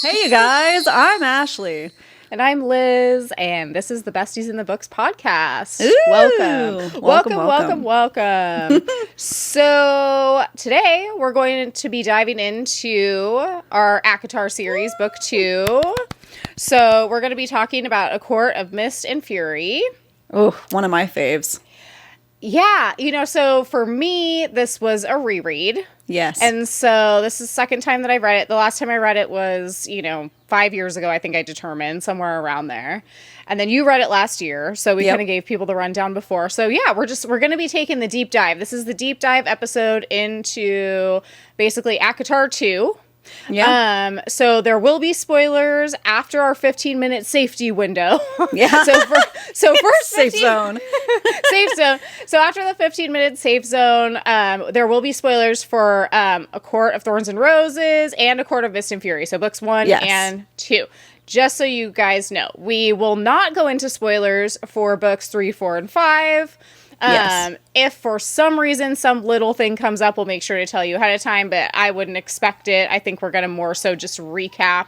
Hey, you guys, I'm Ashley. And I'm Liz, and this is the Besties in the Books podcast. Ooh, Welcome. So today we're going to be diving into our ACOTAR series, book 2. So we're going to be talking about A Court of Mist and Fury. Oh, one of my faves. Yeah, so for me, this was a reread. Yes. And so this is the second time that I read it. The last time I read it was, 5 years ago, I think I determined, somewhere around there. And then you read it last year, so we kind of gave people the rundown before. So yeah, we're going to be taking the deep dive. This is the deep dive episode into basically ACOTAR 2. Yeah. So there will be spoilers after our 15-minute safety window. Yeah. so first safe zone. Safe zone. So after the 15-minute safe zone, there will be spoilers for A Court of Thorns and Roses and A Court of Mist and Fury. So books 1 and 2. Just so you guys know, we will not go into spoilers for books 3, 4, and 5. If for some reason some little thing comes up, we'll make sure to tell you ahead of time, but I wouldn't expect it. I think we're going to more so just recap.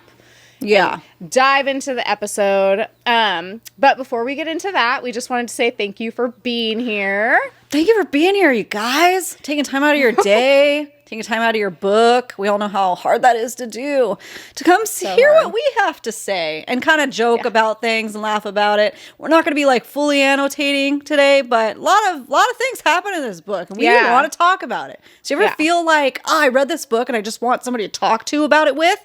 Yeah. Dive into the episode. But before we get into that, we just wanted to say thank you for being here. Thank you for being here, you guys. Taking time out of your day, taking time out of your book. We all know how hard that is to do. To come hear what we have to say and kind of joke about things and laugh about it. We're not going to be like fully annotating today, but a lot of things happen in this book, and we want to talk about it. So you ever feel like, I read this book and I just want somebody to talk to about it with?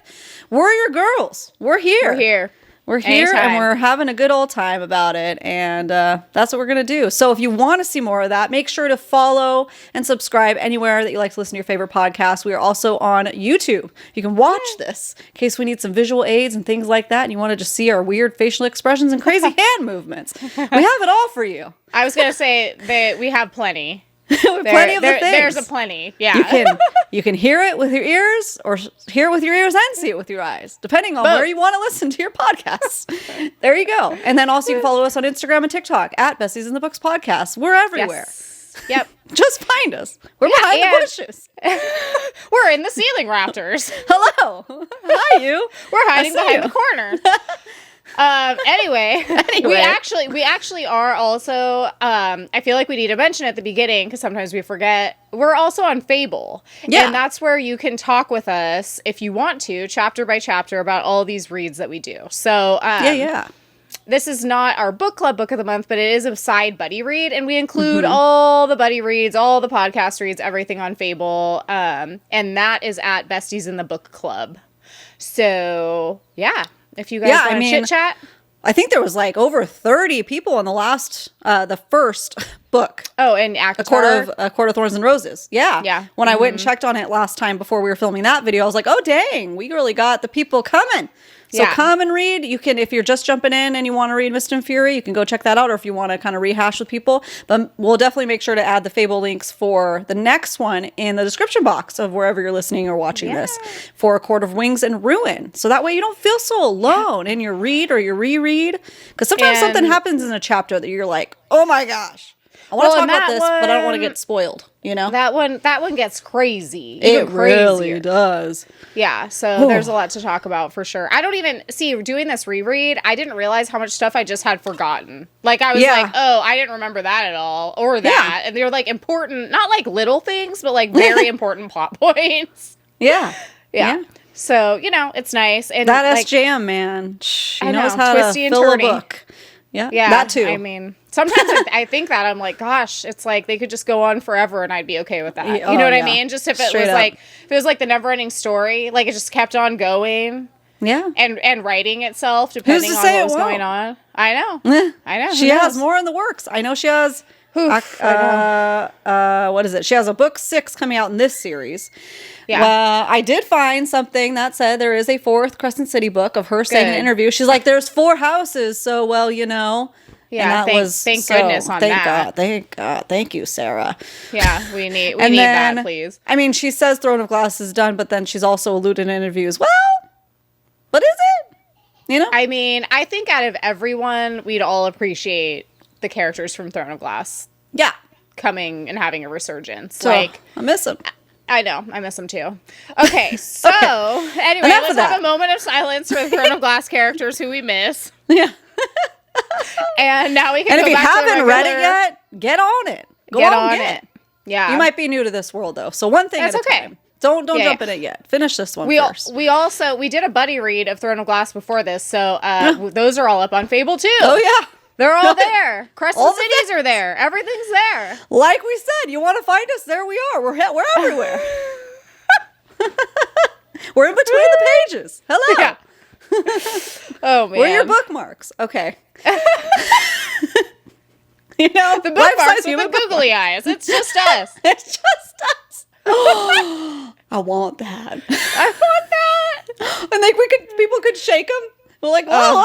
We're your girls. We're here. We're here Anytime. and we're having a good old time about it, and that's what we're going to do. So if you want to see more of that, make sure to follow and subscribe anywhere that you like to listen to your favorite podcast. We are also on YouTube. You can watch this in case we need some visual aids and things like that, and you want to just see our weird facial expressions and crazy hand movements. We have it all for you. I was going to say that we have plenty. Plenty of the things. There's a plenty. Yeah. You can hear it with your ears, or hear it with your ears and see it with your eyes, depending on where you want to listen to your podcasts. There you go. And then also you can follow us on Instagram and TikTok at Besties in the Books Podcast. We're everywhere. Yes. Yep. Just find us. We're behind the bushes. We're in the ceiling rafters. Hello. Hi, you. We're hiding behind the corner. Anyway, we actually are also, I feel like we need to mention at the beginning, because sometimes we forget, we're also on Fable. Yeah. And that's where you can talk with us, if you want to, chapter by chapter, about all these reads that we do. So, this is not our book club book of the month, but it is a side buddy read, and we include all the buddy reads, all the podcast reads, everything on Fable, and that is at Besties in the Book Club. So, yeah. If you guys want to chit-chat. I think there was like over 30 people in the first book. Oh, and ACOTAR. A Court of Thorns and Roses. Yeah. Yeah. When I went and checked on it last time before we were filming that video, I was like, oh, dang, we really got the people coming. So come and read. You can, if you're just jumping in and you want to read Mist and Fury, you can go check that out. Or if you want to kind of rehash with people, but we'll definitely make sure to add the Fable links for the next one in the description box of wherever you're listening or watching this for A Court of Wings and Ruin. So that way you don't feel so alone in your read or your reread. Because sometimes something happens in a chapter that you're like, oh my gosh, I want to talk about this, but I don't want to get spoiled. That one gets crazy. It really does. Yeah, so there's a lot to talk about for sure. I don't even see doing this reread. I didn't realize how much stuff I just had forgotten. Like I was like, oh, I didn't remember that at all, or that, and they were like important, not like little things, but like very important plot points. Yeah. So it's nice. And that SJM man, she knows how twisty to and fill turny. a book. Yeah, that too. I mean, sometimes I think that I'm like, gosh, it's like they could just go on forever and I'd be okay with that. You know what I mean? Just if it was like the never-ending story, like it just kept on going. Yeah. And writing itself depending on what was going on. I know. I know. She has more in the works. I know she has what is it? She has a book 6 coming out in this series. Yeah. I did find something that said there is a 4th Crescent City book of her saying in an interview. She's like, there's 4 houses, so Yeah, thank goodness on that. Thank God. Thank you, Sarah. Yeah, we need that, please. I mean, she says Throne of Glass is done, but then she's also alluded in interviews, well, what is it? I mean, I think out of everyone, we'd all appreciate the characters from Throne of Glass. Yeah. Coming and having a resurgence. So, I miss them. I know. I miss them too. Okay, so anyway, let's have a moment of silence for the Throne of Glass characters who we miss. Yeah. And now we can go back to And if you haven't read it yet, get on it. Get on it. Yeah. You might be new to this world, though. So one thing at a time. Don't jump in it yet. Finish this one first. We did a buddy read of Throne of Glass before this, so those are all up on Fable too. Oh, yeah. They're all there. Crescent Cities are there. Everything's there. Like we said, you want to find us? There we are. We're everywhere. We're in between the pages. Hello. Yeah. Oh, man. We're your bookmarks. Okay. You know, the bookmarks with the googly eyes. It's just us. It's just us. I want that. I want that. And like people could shake them. We're like, whoa.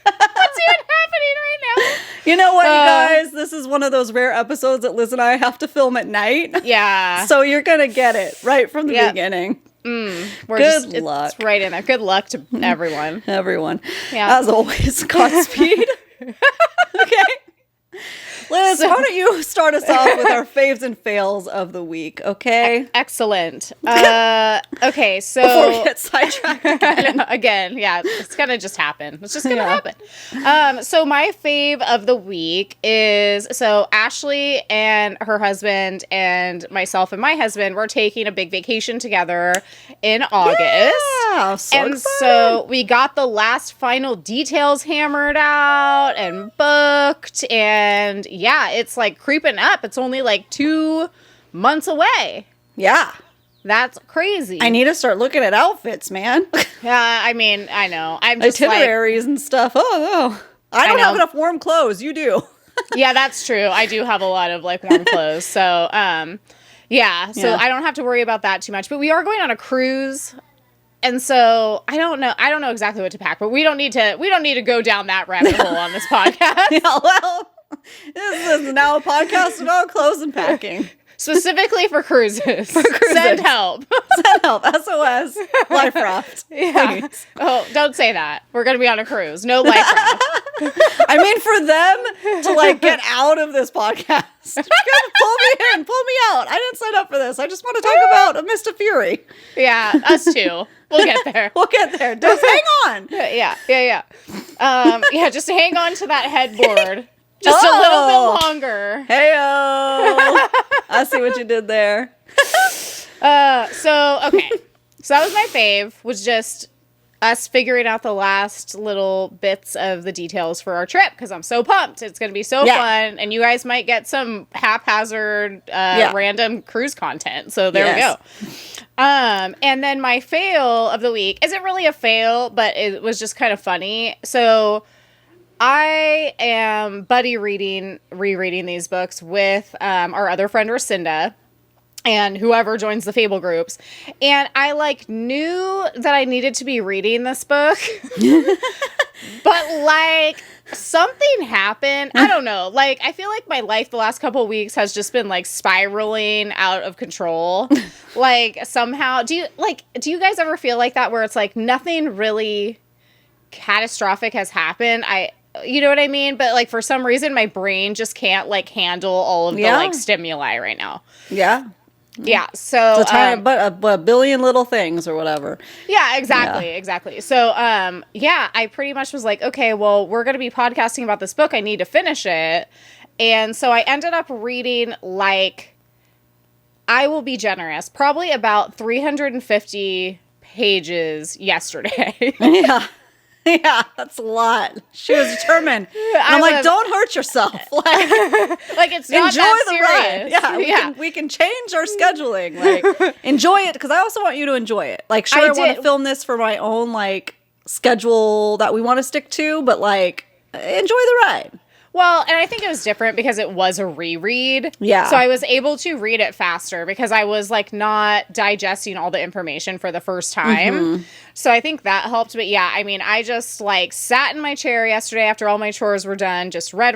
What's even happening right now? You know what, you guys? This is one of those rare episodes that Liz and I have to film at night. Yeah. So you're going to get it right from the beginning. Good luck. It's right in there. Good luck to everyone. Everyone. Yeah. As always, Godspeed. Okay. Liz, why don't you start us off with our faves and fails of the week, okay? Excellent. Okay, so... Before we get sidetracked again. Yeah, it's going to just happen. It's just going to happen. So my fave of the week is... So Ashley and her husband and myself and my husband were taking a big vacation together in August. Yeah, so excited. So we got the last final details hammered out and booked, and yeah, it's like creeping up. It's only like 2 months away. Yeah. That's crazy. I need to start looking at outfits, man. Yeah, I mean, I know. I'm just itineraries and stuff. Oh, no. I don't have enough warm clothes. You do. Yeah, that's true. I do have a lot of like warm clothes. So, yeah. So I don't have to worry about that too much. But we are going on a cruise. And so I don't know exactly what to pack, but we don't need to go down that rabbit hole on this podcast. Yeah, well, this is now a podcast about clothes and packing. Specifically for cruises. Send help. Send help. SOS. Life raft. Yeah. Please. Oh, don't say that. We're going to be on a cruise. No life raft. I mean, for them to like get out of this podcast. Pull me in. Pull me out. I didn't sign up for this. I just want to talk about A Mist of Fury. Yeah, us too. We'll get there. We'll get there. Just hang on. Yeah. Yeah, just hang on to that headboard. Just a little bit longer. Hey-o. I see what you did there. Okay. So that was my fave, was just us figuring out the last little bits of the details for our trip, because I'm so pumped. It's going to be so fun, and you guys might get some haphazard, random cruise content. So there we go. And then my fail of the week isn't really a fail, but it was just kind of funny. So I am rereading these books with our other friend Rescinda and whoever joins the Fable groups. And I like knew that I needed to be reading this book, but like something happened. I don't know. Like, I feel like my life the last couple of weeks has just been like spiraling out of control. Like somehow, do you guys ever feel like that, where it's like nothing really catastrophic has happened? You know what I mean? But like for some reason my brain just can't like handle all of the like stimuli right now. Yeah. Yeah. So it's a billion little things or whatever. Yeah, exactly. So I pretty much was like, okay, well, we're going to be podcasting about this book. I need to finish it. And so I ended up reading, like, I will be generous, probably about 350 pages yesterday. Yeah, that's a lot. She was determined. I'm like, don't hurt yourself. Like it's not enjoy that the serious. ride. Yeah, we can change our scheduling. Like, enjoy it, because I also want you to enjoy it. Like, sure, I want to film this for my own like schedule that we want to stick to, but like, enjoy the ride. Well, and I think it was different because it was a reread. Yeah. So I was able to read it faster because I was like not digesting all the information for the first time. Mm-hmm. So I think that helped. But yeah, I mean, I just like sat in my chair yesterday after all my chores were done, just read.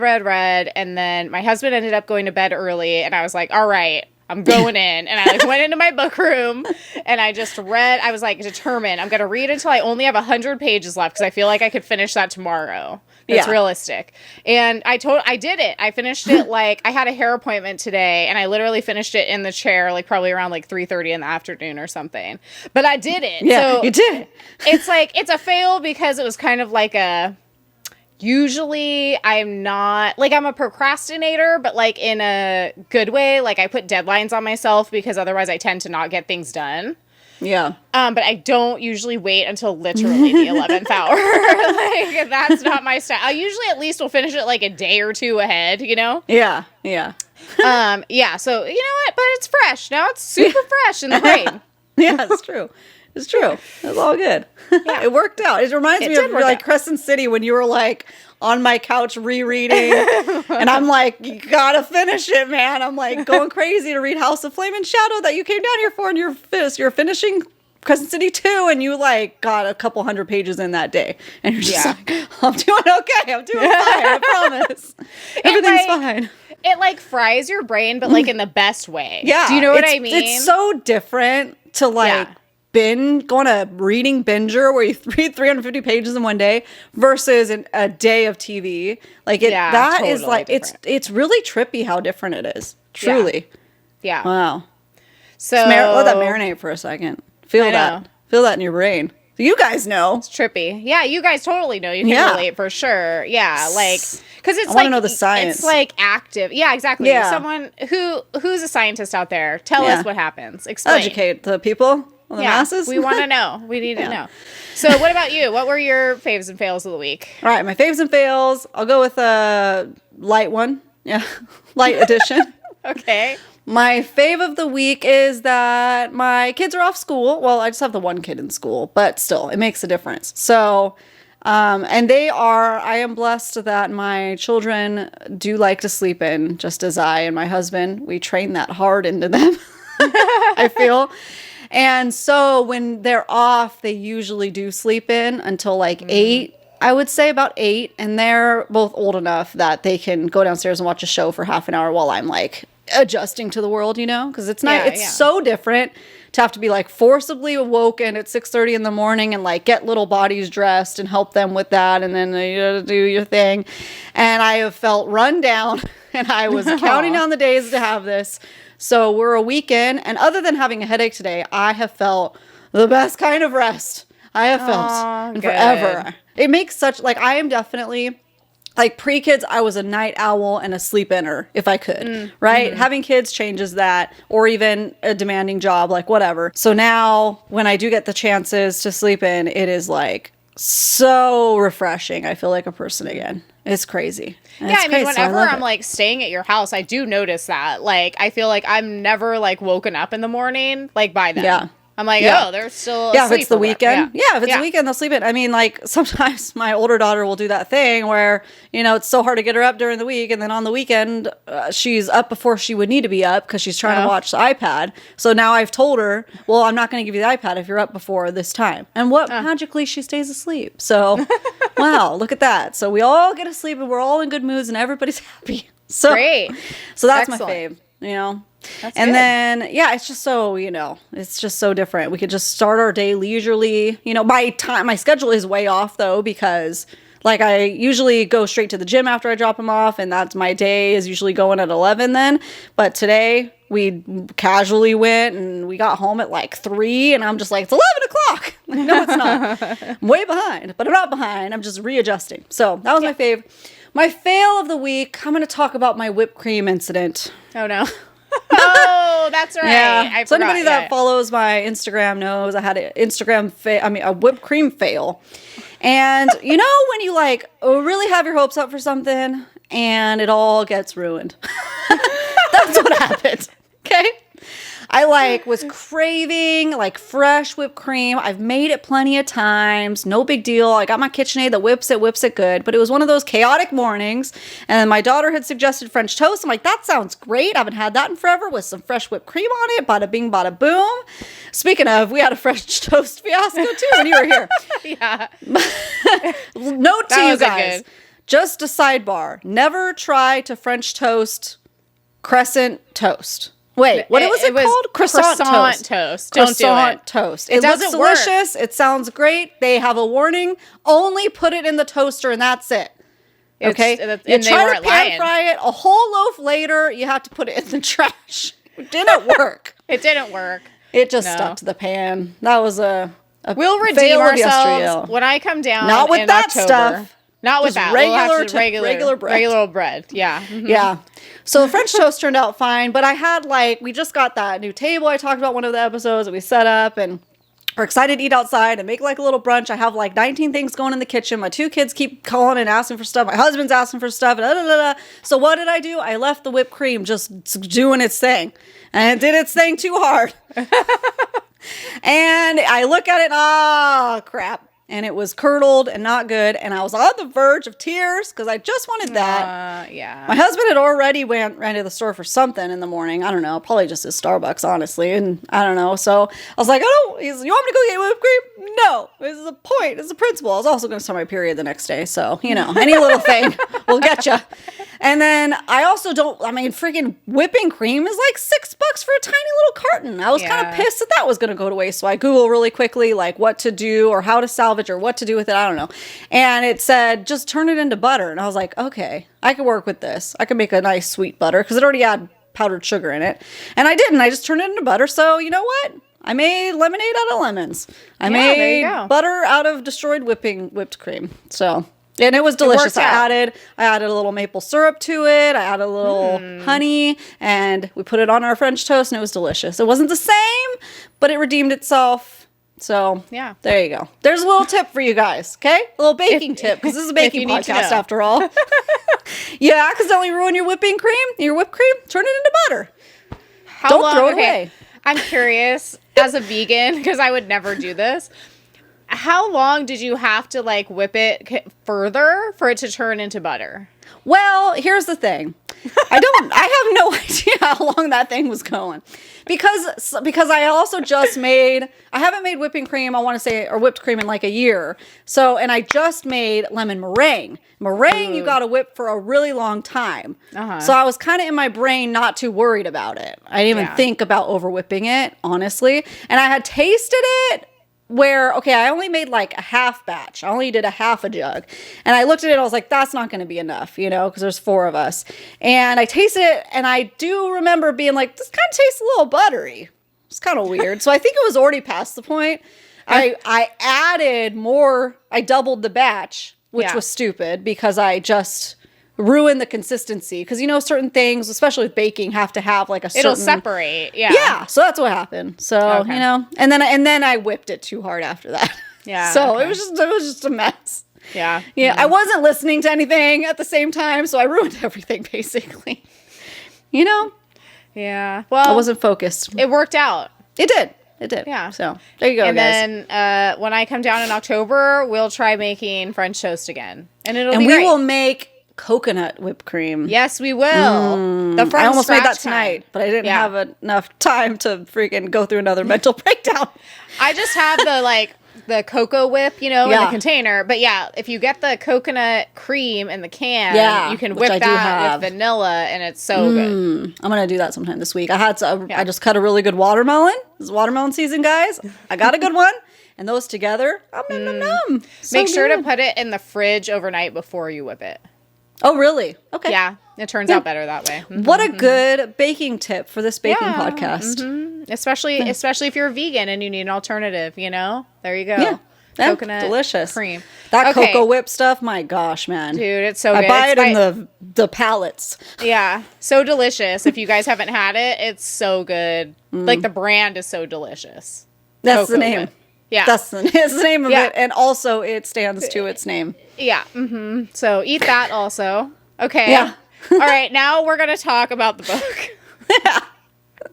And then my husband ended up going to bed early and I was like, all right, I'm going in. And I like went into my book room and I just read. I was like determined. I'm going to read until I only have 100 pages left because I feel like I could finish that tomorrow. It's realistic. And I did it. I finished it like I had a hair appointment today and I literally finished it in the chair like probably around like 3:30 in the afternoon or something. But I did it. Yeah, so you did. It's like it's a fail because it was kind of like a usually I'm not like I'm a procrastinator, but like in a good way. Like I put deadlines on myself because otherwise I tend to not get things done. Yeah. But I don't usually wait until literally the 11th hour. Like that's not my style. I usually at least will finish it like a day or two ahead, you know? Yeah. Yeah. Yeah. So you know what? But it's fresh. Now it's super fresh in the brain. Yeah, it's true. It's true. It's all good. Yeah. It worked out. It reminds me of like Crescent City when you were like on my couch rereading and I'm like, you gotta finish it, man. I'm like going crazy to read House of Flame and Shadow that you came down here for and you're finishing Crescent City 2 and you like got a couple hundred pages in that day. And you're just like, I'm doing okay. I'm doing fine. I promise. Everything's fine. It like fries your brain, but like in the best way. Yeah. Do you know what I mean? It's so different to like go on a reading binger where you read 350 pages in one day versus a day of TV. Like that totally is like different. It's really trippy how different it is. Truly. Yeah. Wow. So let that marinate for a second. Feel that in your brain. You guys know. It's trippy. Yeah, you guys totally know. You can relate for sure. Yeah, like because it's I want to know the science. It's like active. Yeah, exactly. Yeah. Someone who's a scientist out there. Tell us what happens. Explain. Educate the people. The masses? We want to know. We need to know. So what about you? What were your faves and fails of the week? All right, my faves and fails. I'll go with a light one. Yeah, light edition. Okay. My fave of the week is that my kids are off school. Well, I just have the one kid in school, but still, it makes a difference. So, and I am blessed that my children do like to sleep in, just as I and my husband, we train that hard into them, I feel. And so when they're off, they usually do sleep in until like 8, I would say about 8. And they're both old enough that they can go downstairs and watch a show for half an hour while I'm like adjusting to the world, you know, because it's not, it's so different to have to be like forcibly awoken at 6:30 in the morning and like get little bodies dressed and help them with that. And then you gotta do your thing. And I have felt run down and I was counting down the days to have this. So we're a weekend, and other than having a headache today, I have felt the best kind of rest I have felt in forever. It makes such, like, I am definitely, like, pre-kids, I was a night owl and a sleep-inner, if I could, right? Mm-hmm. Having kids changes that, or even a demanding job, like, whatever. So now, when I do get the chances to sleep in, it is, like, so refreshing. I feel like a person again. It's crazy. And yeah, I mean, whenever I'm like staying at your house, I do notice that. Like, I feel like I'm never like woken up in the morning, like by then. Yeah. I'm like, oh, they're still asleep. Yeah, if it's the weekend. Yeah, if it's the weekend, they'll sleep in. I mean, like, sometimes my older daughter will do that thing where, you know, it's so hard to get her up during the week. And then on the weekend, she's up before she would need to be up because she's trying to watch the iPad. So now I've told her, well, I'm not going to give you the iPad if you're up before this time. And magically, she stays asleep. So, wow, look at that. So we all get to sleep and we're all in good moods and everybody's happy. So, great. So that's my fave, you know. That's and good. Then, it's just so, you know, it's just so different. We could just start our day leisurely. You know, my schedule is way off, though, because, like, I usually go straight to the gym after I drop them off, and that's my day is usually going at 11 then. But today, we casually went, and we got home at, like, 3, and I'm just like, it's 11 o'clock. Like, no, it's not. I'm way behind, but I'm not behind. I'm just readjusting. So that was my fave. My fail of the week, I'm going to talk about my whipped cream incident. Oh, no. Oh, that's right. Yeah. So anybody that follows my Instagram knows I had a whipped cream fail. And you know when you like really have your hopes up for something and it all gets ruined. That's what happened. Okay? I was craving fresh whipped cream. I've made it plenty of times. No big deal. I got my KitchenAid that whips it good. But it was one of those chaotic mornings. And my daughter had suggested French toast. I'm like, that sounds great. I haven't had that in forever with some fresh whipped cream on it. Bada bing, bada boom. Speaking of, we had a French toast fiasco too when you were here. Yeah. Note to you guys. Just a sidebar. Never try to French toast crescent toast. Wait, what was it called? Croissant toast. Don't do it. Croissant toast. It looks delicious. It sounds great. They have a warning. Only put it in the toaster and that's it. Okay? You try to pan fry it a whole loaf later, you have to put it in the trash. It didn't work. It didn't work. It just stuck to the pan. That was a we'll redeem ourselves when I come down. Not with in that October. Stuff. Not with that. Regular bread. Regular bread. Yeah. Mm-hmm. Yeah. So the French toast turned out fine, but I had we just got that new table I talked about one of the episodes that we set up, and we're excited to eat outside and make a little brunch. I have 19 things going in the kitchen. My 2 kids keep calling and asking for stuff. My husband's asking for stuff. So what did I do? I left the whipped cream just doing its thing, and it did its thing too hard. And I look at it, crap. And it was curdled and not good. And I was on the verge of tears because I just wanted that. Yeah. My husband had already ran to the store for something in the morning. I don't know. Probably just his Starbucks, honestly. And I don't know. So I was like, you want me to go get whipped cream? No. This is a point. It's a principle. I was also going to start my period the next day. So, any little thing will get you. And then I also freaking whipping cream is $6 for a tiny little carton. I was kind of pissed that was going to go to waste. So I Googled really quickly, what to do or how to salvage or what to do with it. I don't know. And it said, just turn it into butter. And I was like, okay, I can work with this. I can make a nice sweet butter because it already had powdered sugar in it. And I didn't. I just turned it into butter. So you know what? I made lemonade out of lemons. I made butter out of destroyed whipped cream. So... And it was delicious. I added a little maple syrup to it. I added a little honey, and we put it on our French toast, and it was delicious. It wasn't the same, but it redeemed itself. So there you go. There's a little tip for you guys, okay? A little baking tip, because this is a baking podcast after all. You accidentally ruin your whipped cream, turn it into butter. Don't throw it away. I'm curious, as a vegan, because I would never do this. How long did you have to whip it further for it to turn into butter? Well, here's the thing. I have no idea how long that thing was going. Because I also I haven't made whipping cream, I want to say, or whipped cream in a year. So, and I just made lemon meringue. Meringue, you got to whip for a really long time. So I was kind of in my brain not too worried about it. I didn't even think about over whipping it, honestly. And I had tasted it. Where, I only made a half batch. I only did a half a jug. And I looked at it, I was like, that's not going to be enough, because there's 4 of us. And I tasted it, and I do remember being like, this kind of tastes a little buttery. It's kind of weird. So I think it was already past the point. I added more. I doubled the batch, which was stupid because I just ruin the consistency because certain things, especially with baking, have to have a certain... It'll separate. So that's what happened. So and then I whipped it too hard after that. So it was just a mess. I wasn't listening to anything at the same time, so I ruined everything basically. Well, I wasn't focused. It worked out. It did. So there you go, and guys. And then when I come down in October, we'll try making French toast again, and it'll be great. And we will make coconut whipped cream. Yes, we will. I almost made that tonight, but I didn't have enough time to freaking go through another mental breakdown. I just have the cocoa whip, in the container. But if you get the coconut cream in the can, you can whip that with vanilla, and it's so good. I'm gonna do that sometime this week. I just cut a really good watermelon. This is watermelon season, guys. I got a good one. And those together, Make sure to put it in the fridge overnight before you whip it. Oh, really? Okay. Yeah, it turns out better that way. What a good baking tip for this baking podcast. Especially if you're a vegan and you need an alternative, There you go. Yeah. Coconut delicious cream. That cocoa whip stuff, my gosh, man. Dude, it's so good. I buy it in the pallets. Yeah, so delicious. If you guys haven't had it, it's so good. The brand is so delicious. That's cocoa the name. Whip. Yeah. That's the name of it. And also it stands to its name. Yeah. So eat that also. Okay. Yeah. All right. Now we're going to talk about the book.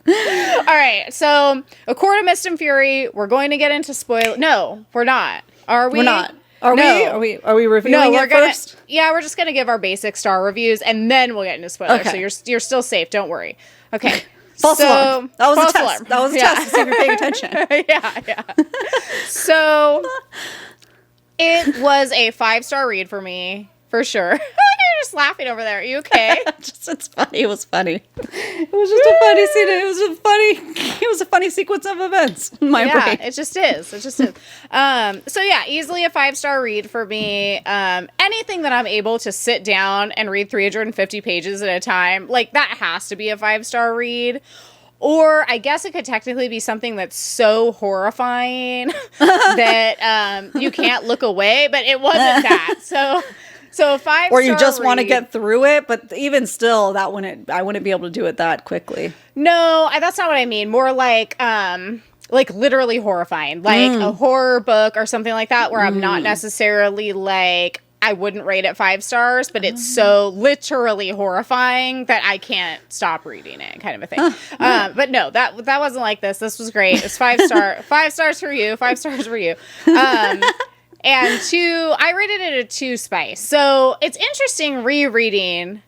All right. So A Court of Mist and Fury, we're going to get into spoil. No, we're not. Are we? We're not. Are we? Are we reviewing it first? Yeah, we're just going to give our basic star reviews and then we'll get into spoilers. Okay. So you're still safe. Don't worry. Okay. False alarm. That was a test. That was a test to see if you're paying attention. Yeah. So it was a 5-star read for me. for sure. You're just laughing over there. Are you okay? It's funny. It was funny. It was just a funny scene. It was a funny sequence of events in my brain. It just is. So yeah, easily a 5-star read for me. Anything that I'm able to sit down and read 350 pages at a time, like that has to be a 5-star read. Or I guess it could technically be something that's so horrifying that you can't look away, but it wasn't that. So a 5-star or you just want to read. get through it, but even still, I wouldn't be able to do it that quickly. No, that's not what I mean. More like literally horrifying, like a horror book or something like that, where I'm not necessarily like, I wouldn't rate it 5 stars, but it's so literally horrifying that I can't stop reading it, kind of a thing. But no, that wasn't like this. This was great. It's 5 stars for you, 5 stars for you. And 2, I rated it a 2 spice. So it's interesting rereading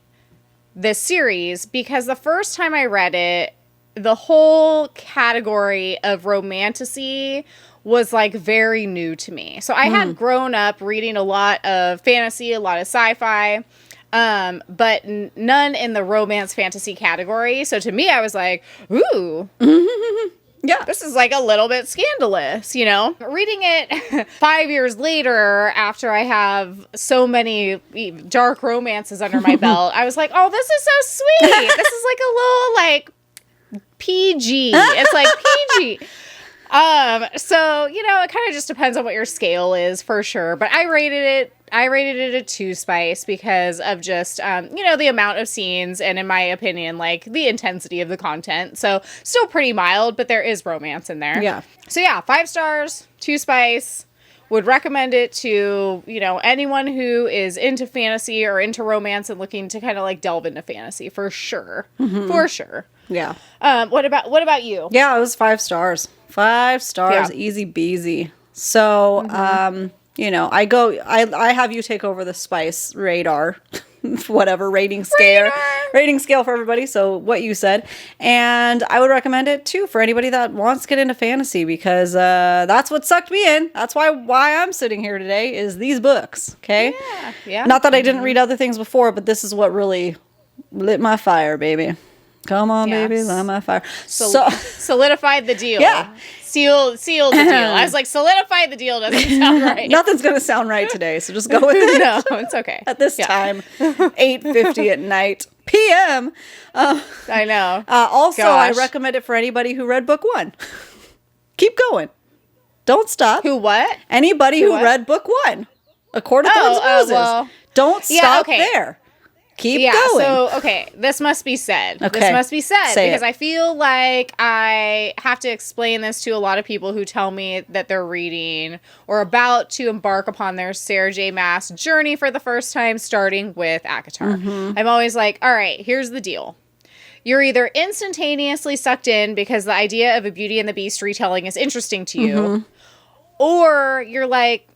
this series because the first time I read it, the whole category of romantasy was like very new to me. So I had grown up reading a lot of fantasy, a lot of sci-fi, but none in the romance fantasy category. So to me, I was like, ooh. Yeah, this is like a little bit scandalous, you know? Reading it 5 years later, after I have so many dark romances under my belt, I was like, oh, this is so sweet. This is like a little, like, PG. It's like PG. So, you know, it kind of just depends on what your scale is for sure. But I rated it a 2 spice because of just, you know, the amount of scenes and, in my opinion, like the intensity of the content. So still pretty mild, but there is romance in there. Yeah. So yeah, 5 stars, 2 spice. Would recommend it to, you know, anyone who is into fantasy or into romance and looking to kind of like delve into fantasy for sure. For sure. Yeah. What about you? Yeah, it was 5 stars. 5 stars, Yeah. easy beasy. So, you know, I have you take over the spice radar, whatever rating scale for everybody. So what you said, and I would recommend it too for anybody that wants to get into fantasy because that's what sucked me in. That's why I'm sitting here today is these books. Okay. Yeah. Not that I didn't read other things before, but this is what really lit my fire, baby. Come on, baby, light my fire. So solidified the deal. Yeah. Sealed the deal. I was like, solidified the deal doesn't sound right. Nothing's going to sound right today, so just go with it. No, it's okay. At this time, 8:50 at night, p.m. I know. Also, Gosh. I recommend it for anybody who read book 1. Keep going. Don't stop. Who what? Anybody who read book 1. A Court of Thorns and Roses. Well, don't stop okay. there. Keep going. So, okay, this must be said. Okay. This must be said Say because it. I feel like I have to explain this to a lot of people who tell me that they're reading or about to embark upon their Sarah J. Maas journey for the first time, starting with ACOTAR. I'm always like, all right, here's the deal. You're either instantaneously sucked in because the idea of a Beauty and the Beast retelling is interesting to you, or you're like,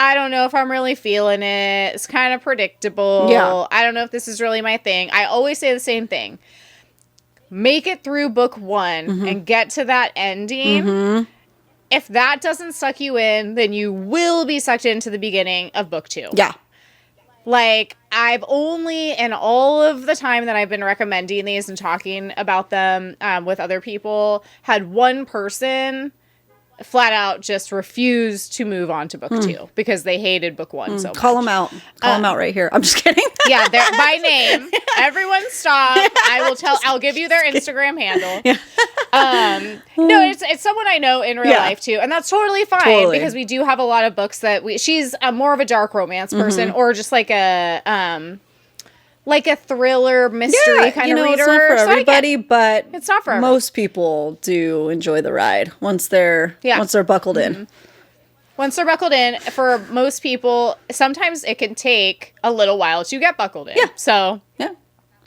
I don't know if I'm really feeling it. It's kind of predictable. Yeah. I don't know if this is really my thing. I always say the same thing. Make it through book 1 and get to that ending. If that doesn't suck you in, then you will be sucked into the beginning of book 2. Yeah. Like, I've only, in all of the time that I've been recommending these and talking about them with other people, had one person flat out just refused to move on to book 2 because they hated book 1 so much. Call them out. Call them out right here. I'm just kidding. Yeah, they're by name. Everyone stop. I'll give you their Instagram handle. Yeah. No, it's someone I know in real life too, and that's totally fine because we do have a lot of books that she's more of a dark romance person or just like a thriller mystery kind of reader. It's not for everybody, but it's not for most people do enjoy the ride once they're buckled in. Once they're buckled in, for most people, sometimes it can take a little while to get buckled in. Yeah. So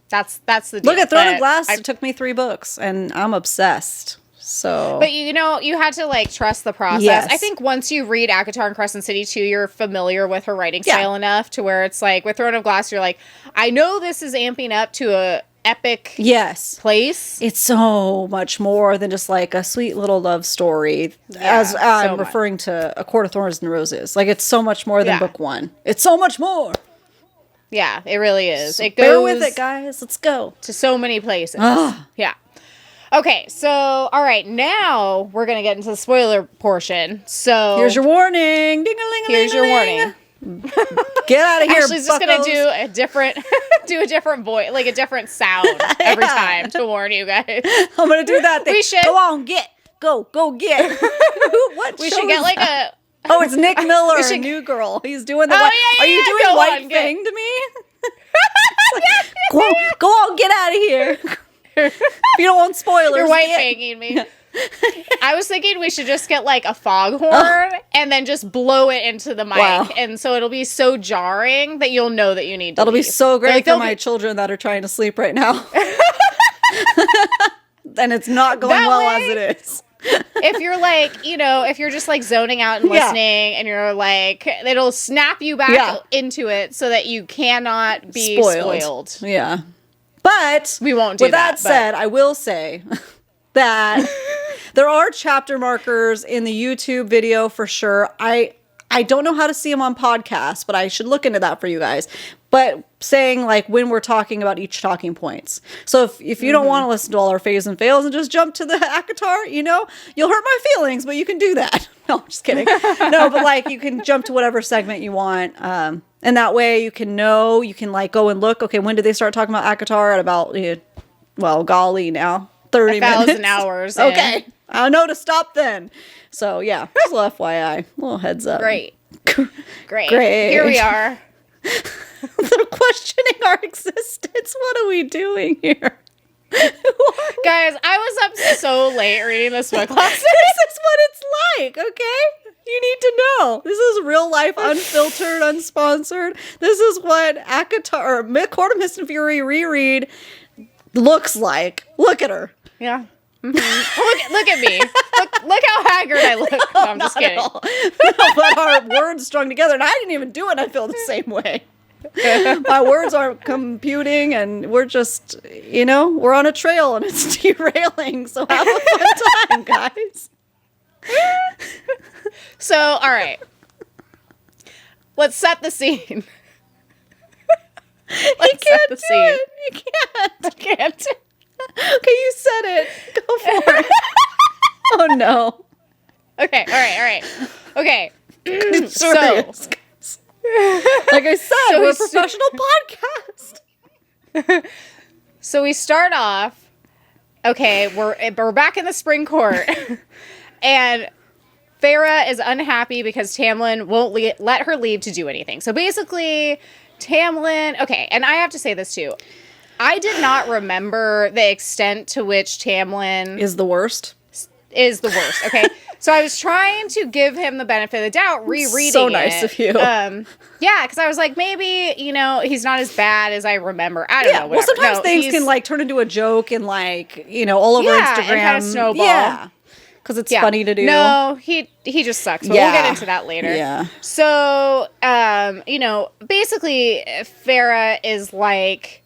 that's the deal. Look at Throne of Glass. It took me 3 books, and I'm obsessed. So, but you know, you had to like trust the process. Yes. I think once you read ACOTAR and Crescent City 2, you're familiar with her writing style enough to where it's like with Throne of Glass, you're like, I know this is amping up to epic yes place. It's so much more than just like a sweet little love story. As I'm referring to A Court of Thorns and Roses. Like, it's so much more than book one. It's so much more. Yeah, it really is. So it goes bear with it, guys. Let's go. To so many places. Yeah. Okay, so, all right, now we're going to get into the spoiler portion. So here's your warning. Ding-a-ling-a-ling-a-ling. Here's your warning. Get out of here, Ashley's just going to do a different voice, like a different sound every time to warn you guys. I'm going to do that thing. We should. Go on, go get. What we should get like that? Oh, it's Nick Miller, a new girl. He's doing the Are you doing White Fang to me? Go on, get out of here. If you don't want spoilers. You're white fanging me. I was thinking we should just get like a foghorn and then just blow it into the mic. Wow. And so it'll be so jarring that you'll know that you need to That'll leave. be so great for my children that are trying to sleep right now. And it's not going as it is. If you're like, if you're just like zoning out and listening and you're like, it'll snap you back into it so that you cannot be spoiled. Yeah. But we won't do with that said, I will say that there are chapter markers in the YouTube video for sure. I don't know how to see them on podcasts, but I should look into that for you guys. But saying like when we're talking about each talking points. So if you don't want to listen to all our faves and fails and just jump to the ACOTAR, you'll hurt my feelings, but you can do that. No, I'm just kidding. No, but like you can jump to whatever segment you want. And that way you can like go and look, okay, when did they start talking about ACOTAR? At about, golly now, 30 minutes. 1,000 hours. Okay. I'll know to stop then. So yeah, just a little FYI, a little heads up. Great. Here we are. Questioning our existence. What are we doing here? Guys, I was up so late reading this book last night. This is what it's like, okay? You need to know. This is real life, unfiltered, unsponsored. This is what ACOTAR or Court of Mist and Fury reread looks like. Look at her. Yeah. Mm-hmm. Look at me. Look how haggard I look. No, I'm just kidding. No, but our words strung together, and I didn't even do it. I feel the same way. My words aren't computing, and we're just, we're on a trail, and it's derailing. So have a fun time, guys. So, all right. Let's set the scene. Let's set the scene. You can't. I can't. Okay, you said it. Go for it. Oh, no. Okay, all right. Okay. It's serious, guys. Like I said, we're a professional podcast. So we start off, okay, we're back in the spring court, and Farah is unhappy because Tamlin won't let her leave to do anything. So basically, Tamlin, okay, and I have to say this too. I did not remember the extent to which Tamlin is the worst. Okay. So I was trying to give him the benefit of the doubt, rereading it. So nice of you. Yeah, because I was like, maybe, he's not as bad as I remember. I don't know. Whatever. Well, sometimes things can like turn into a joke and like, all over Instagram. And kind of snowball. Yeah. Because it's funny to do. No, he just sucks. But we'll get into that later. Yeah. So, basically, Farah is like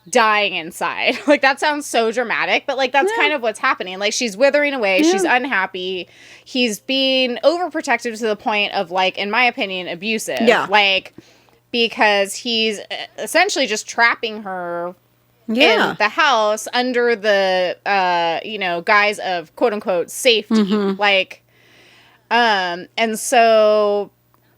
dying inside. Like, that sounds so dramatic, but like that's kind of what's happening. Like, she's withering away. She's unhappy. He's being overprotective to the point of, like, in my opinion, abusive. Yeah. Like, because he's essentially just trapping her in the house under the guise of quote unquote safety. Like, and so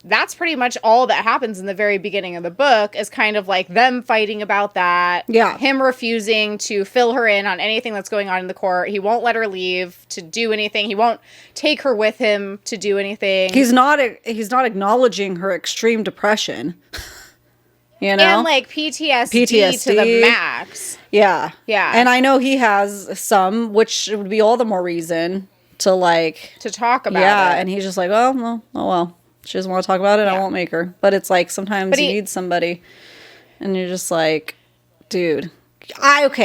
that's pretty much all that happens in the very beginning of the book, is kind of like them fighting about that. Yeah. Him refusing to fill her in on anything that's going on in the court. He won't let her leave to do anything. He won't take her with him to do anything. He's not acknowledging her extreme depression. And like PTSD to the max. Yeah. Yeah. And I know he has some, which would be all the more reason to like to talk about it. Yeah, and he's just like, oh well. She doesn't want to talk about it, I won't make her. But it's like sometimes you need somebody and you're just like, dude.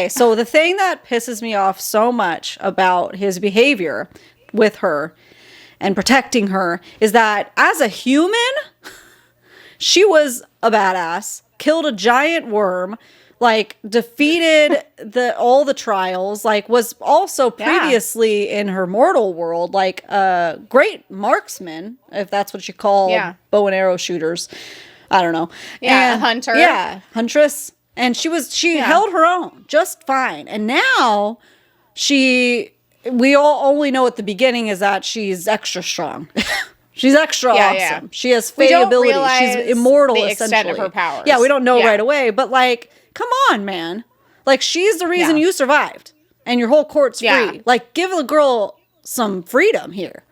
So the thing that pisses me off so much about his behavior with her and protecting her is that as a human, she was a badass, killed a giant worm, like defeated all the trials, like was also previously in her mortal world, like a great marksman, if that's what you call bow and arrow shooters. I don't know. Yeah, and, a hunter. Yeah, huntress. And she held her own just fine. And now we all only know at the beginning is that she's extra strong. She's extra awesome. Yeah. She has fave ability. She's immortal, the essentially. Extent of her powers. Yeah, we don't know right away. But, like, come on, man. Like, she's the reason you survived. And your whole court's free. Like, give the girl some freedom here.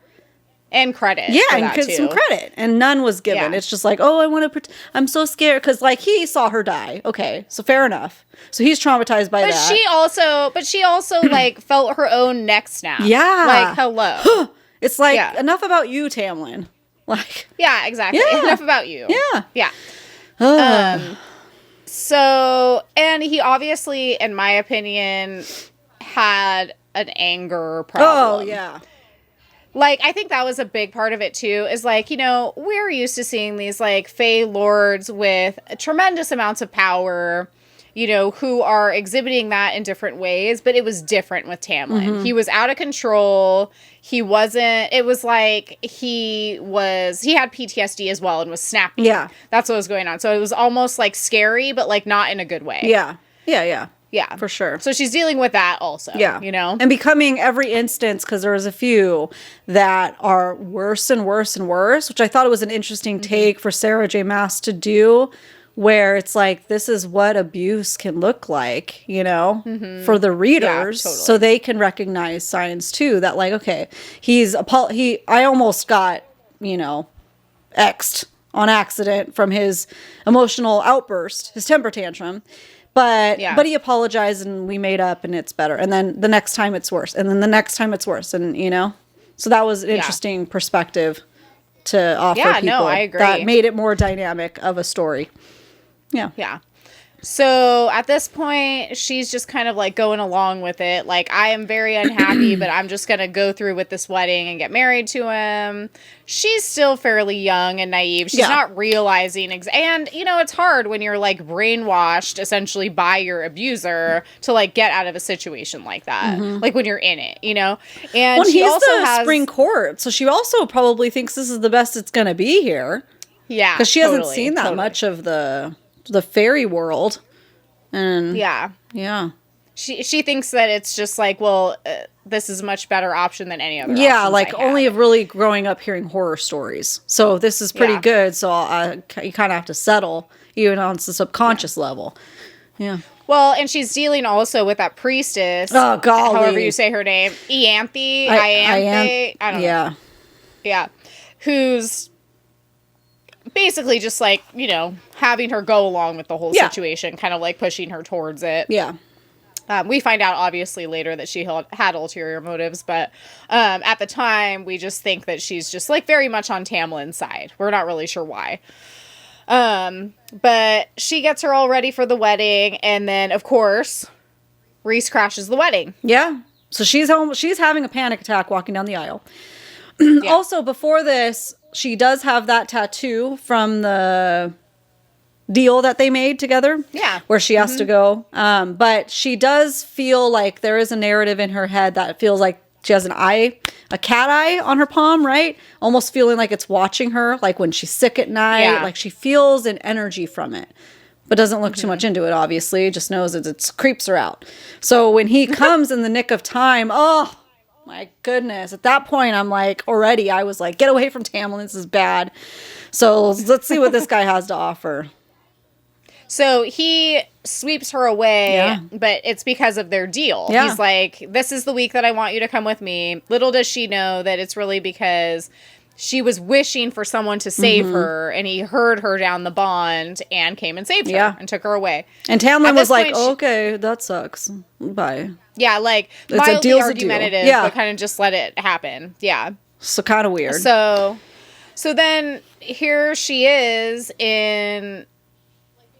And credit. Yeah, and some credit. And none was given. Yeah. It's just like, oh, I want to I'm so scared. Because, like, he saw her die. Okay, so fair enough. So he's traumatized by that. But she also, like, felt her own neck snap. Yeah. Like, hello. It's like, enough about you, Tamlin. Like. Yeah, exactly. Yeah. Enough about you. Yeah. Yeah. So, and he obviously, in my opinion, had an anger problem. Oh, yeah. Like, I think that was a big part of it, too, is, like, you know, we're used to seeing these, like, Fae lords with tremendous amounts of power, you know, who are exhibiting that in different ways, but it was different with Tamlin. Mm-hmm. He was out of control. He wasn't, it was like he had PTSD as well and was snappy. Yeah. That's what was going on. So it was almost, like, scary, but, like, not in a good way. Yeah. Yeah. Yeah. For sure. So she's dealing with that also. Yeah. You know? And becoming every instance, because there was a few that are worse and worse and worse, which I thought it was an interesting take for Sarah J. Maas to do, where it's like, this is what abuse can look like, you know, for the readers, so they can recognize signs too, that like, okay, I almost got, you know, X'd on accident from his emotional outburst, his temper tantrum. But he apologized and we made up and it's better. And then the next time it's worse. And then the next time it's worse. And, you know, so that was an interesting perspective to offer people. No, I agree. That made it more dynamic of a story. Yeah. Yeah. So at this point, she's just kind of like going along with it. Like, I am very unhappy, but I'm just going to go through with this wedding and get married to him. She's still fairly young and naive. She's not realizing. And, you know, it's hard when you're like brainwashed essentially by your abuser to like get out of a situation like that. Like when you're in it, you know? And she also has spring court. So she also probably thinks this is the best it's going to be here. Yeah. Because she hasn't seen that much of the fairy world. And yeah she thinks that it's just like, well, this is a much better option than any other like only really growing up hearing horror stories, so this is pretty good, so you kind of have to settle even on the subconscious level. Well, and she's dealing also with that priestess, however you say her name, Ianthe, I don't know. Yeah, who's basically just like, you know, having her go along with the whole situation, kind of like pushing her towards it. Yeah. We find out obviously later that she had ulterior motives, but at the time we just think that she's just like very much on Tamlin's side. We're not really sure why. But she gets her all ready for the wedding, and then of course Rhys crashes the wedding. Yeah. So she's home. She's having a panic attack walking down the aisle. Also, before this, she does have that tattoo from the deal that they made together. Yeah. Where she has to go. But she does feel like there is a narrative in her head that feels like she has a cat eye on her palm, right? Almost feeling like it's watching her, like when she's sick at night. Yeah. Like she feels an energy from it. But doesn't look too much into it, obviously. Just knows that it creeps her out. So when he comes in the nick of time, oh my goodness. At that point, I'm like, already, I was like, get away from Tamlin. This is bad. So let's see what this guy has to offer. So he sweeps her away, but it's because of their deal. Yeah. He's like, this is the week that I want you to come with me. Little does she know that it's really because she was wishing for someone to save her, and he heard her down the bond and came and saved her and took her away. And Tamlin was like, okay, that sucks. Bye. Yeah, like, mildly argumentative, but kind of just let it happen. Yeah. So kind of weird. So then here she is in,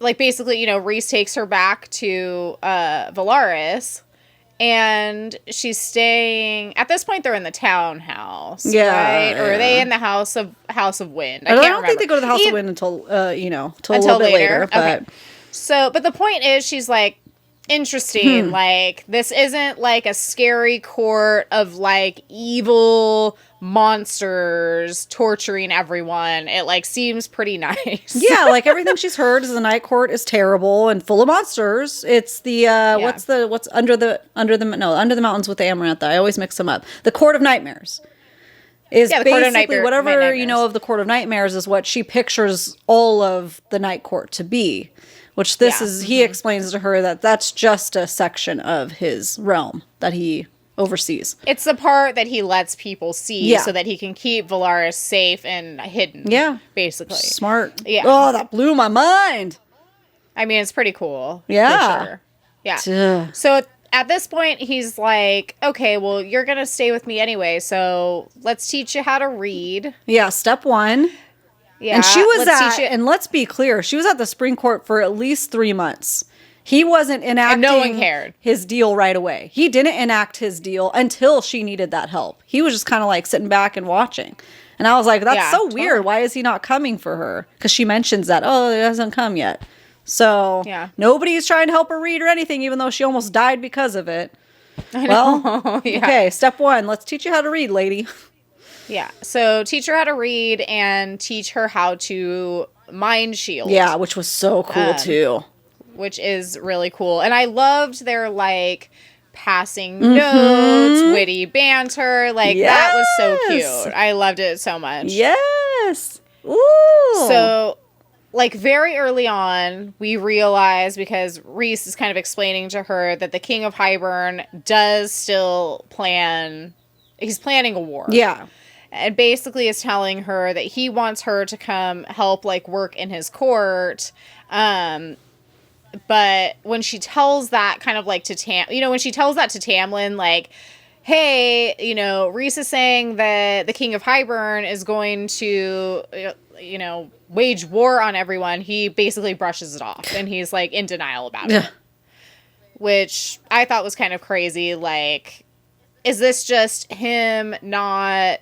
like, basically, you know, Rhys takes her back to Valaris, and she's staying, at this point, they're in the townhouse, right? Or are they in the House of Wind? I don't think they go to the House of Wind until a little bit later. But. Okay. So, but the point is, she's like, interesting. Like, this isn't like a scary court of like evil monsters torturing everyone. It like seems pretty nice. Yeah, like everything she's heard is the night court is terrible and full of monsters. It's the what's under the mountains with the Amarantha. I always mix them up. The Court of Nightmares. Is basically whatever you know of the Court of Nightmares is what she pictures all of the night court to be. Which this is, he explains to her that that's just a section of his realm that he oversees. It's the part that he lets people see so that he can keep Valaris safe and hidden. Yeah. Basically. Smart. Yeah. Oh, that blew my mind. I mean, it's pretty cool. Yeah. For sure. Yeah. Duh. So at this point, he's like, okay, well, you're going to stay with me anyway, so let's teach you how to read. Yeah, step 1. Yeah, and she was and let's be clear, she was at the Supreme Court for at least 3 months. He wasn't enacting no one cared. His deal right away. He didn't enact his deal until she needed that help. He was just kind of like sitting back and watching. And I was like, that's so weird. Why is he not coming for her? Because she mentions that, it hasn't come yet. So nobody's trying to help her read or anything, even though she almost died because of it. I know. Okay, step 1, let's teach you how to read, lady. Yeah, so teach her how to read and teach her how to mind shield. Yeah, which was so cool too. Which is really cool. And I loved their like passing notes, witty banter. Like that was so cute. I loved it so much. Yes. Ooh. So like very early on, we realize, because Rhys is kind of explaining to her that the King of Hybern does still he's planning a war. Yeah. And basically is telling her that he wants her to come help, like, work in his court. But when she tells that kind of, like, when she tells that to Tamlin, like, hey, Rhys is saying that the King of Hybern is going to, wage war on everyone, he basically brushes it off. And he's, like, in denial about it. Which I thought was kind of crazy. Like, is this just him not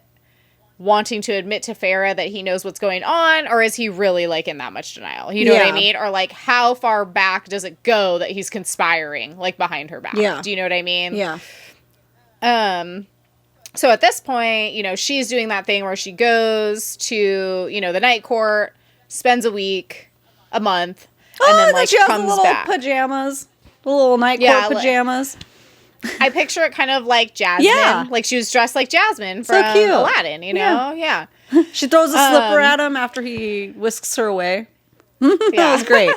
wanting to admit to Farah that he knows what's going on, or is he really like in that much denial? You know what I mean? Or like how far back does it go that he's conspiring like behind her back? Yeah. Do you know what I mean? Yeah. So at this point, she's doing that thing where she goes to, the night court, spends a week, a month, and then like she has comes the little back. Pajamas, the little night court pajamas. I picture it kind of like Jasmine. Yeah. Like she was dressed like Jasmine from Aladdin, Yeah. She throws a slipper at him after he whisks her away. That was great.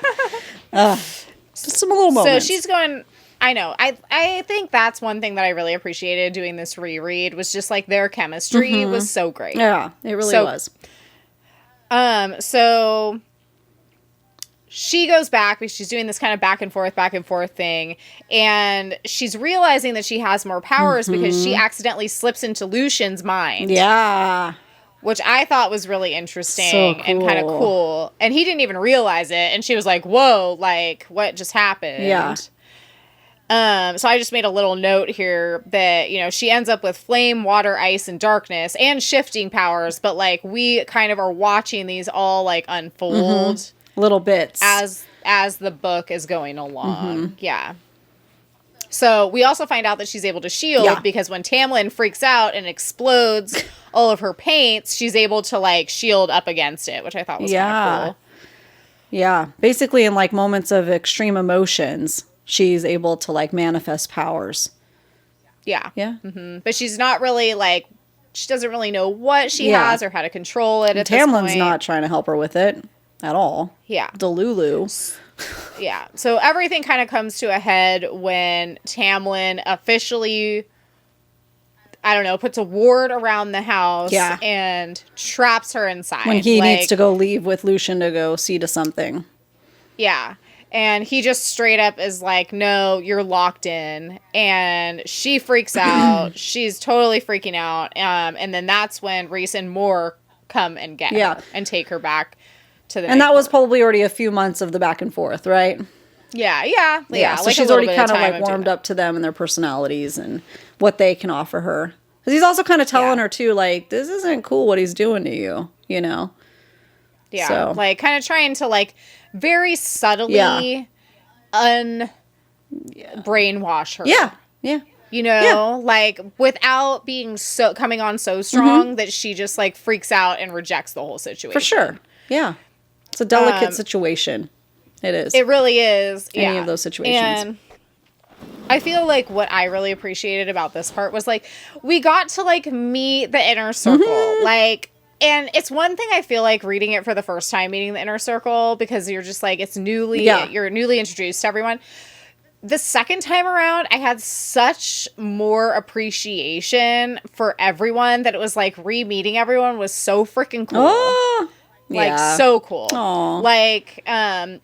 Just some little moments. So she's going, I know. I think that's one thing that I really appreciated doing this reread was just like their chemistry was so great. Yeah, it really was. So she goes back because she's doing this kind of back and forth thing. And she's realizing that she has more powers because she accidentally slips into Lucian's mind. Yeah. Which I thought was really interesting and kind of cool. And he didn't even realize it. And she was like, whoa, like, what just happened? Yeah. So I just made a little note here that, she ends up with flame, water, ice, and darkness and shifting powers. But, like, we kind of are watching these all, like, unfold. Little bits as the book is going along. Yeah. So we also find out that she's able to shield because when Tamlin freaks out and explodes all of her paints, she's able to like shield up against it, which I thought was kind of cool. Yeah. Basically in like moments of extreme emotions, she's able to like manifest powers. Yeah. Yeah. But she's not really like, she doesn't really know what she has or how to control it at this point. Tamlin's not trying to help her with it. At all. Yeah. Delulu. Yeah. So everything kind of comes to a head when Tamlin officially, puts a ward around the house and traps her inside. When he needs to go leave with Lucian to go see to something. Yeah. And he just straight up is like, no, you're locked in. And she freaks out. She's totally freaking out. And then that's when Rhys and Moore come and get her and take her back. And that was probably already a few months of the back and forth, right? Yeah. So she's already kind of like warmed up to them and their personalities and what they can offer her. Because he's also kind of telling her too, like, this isn't cool what he's doing to you, Yeah, so. Like kind of trying to like very subtly brainwash her. Yeah. Yeah. You know, like without being coming on so strong that she just like freaks out and rejects the whole situation. For sure. Yeah. It's a delicate situation. It is. It really is. Any of those situations. And I feel like what I really appreciated about this part was like we got to like meet the inner circle. Like, and it's one thing I feel like reading it for the first time, meeting the inner circle, because you're just like, it's you're newly introduced to everyone. The second time around, I had such more appreciation for everyone that it was like re-meeting everyone was so freaking cool. Oh, like so cool. Aww. Like,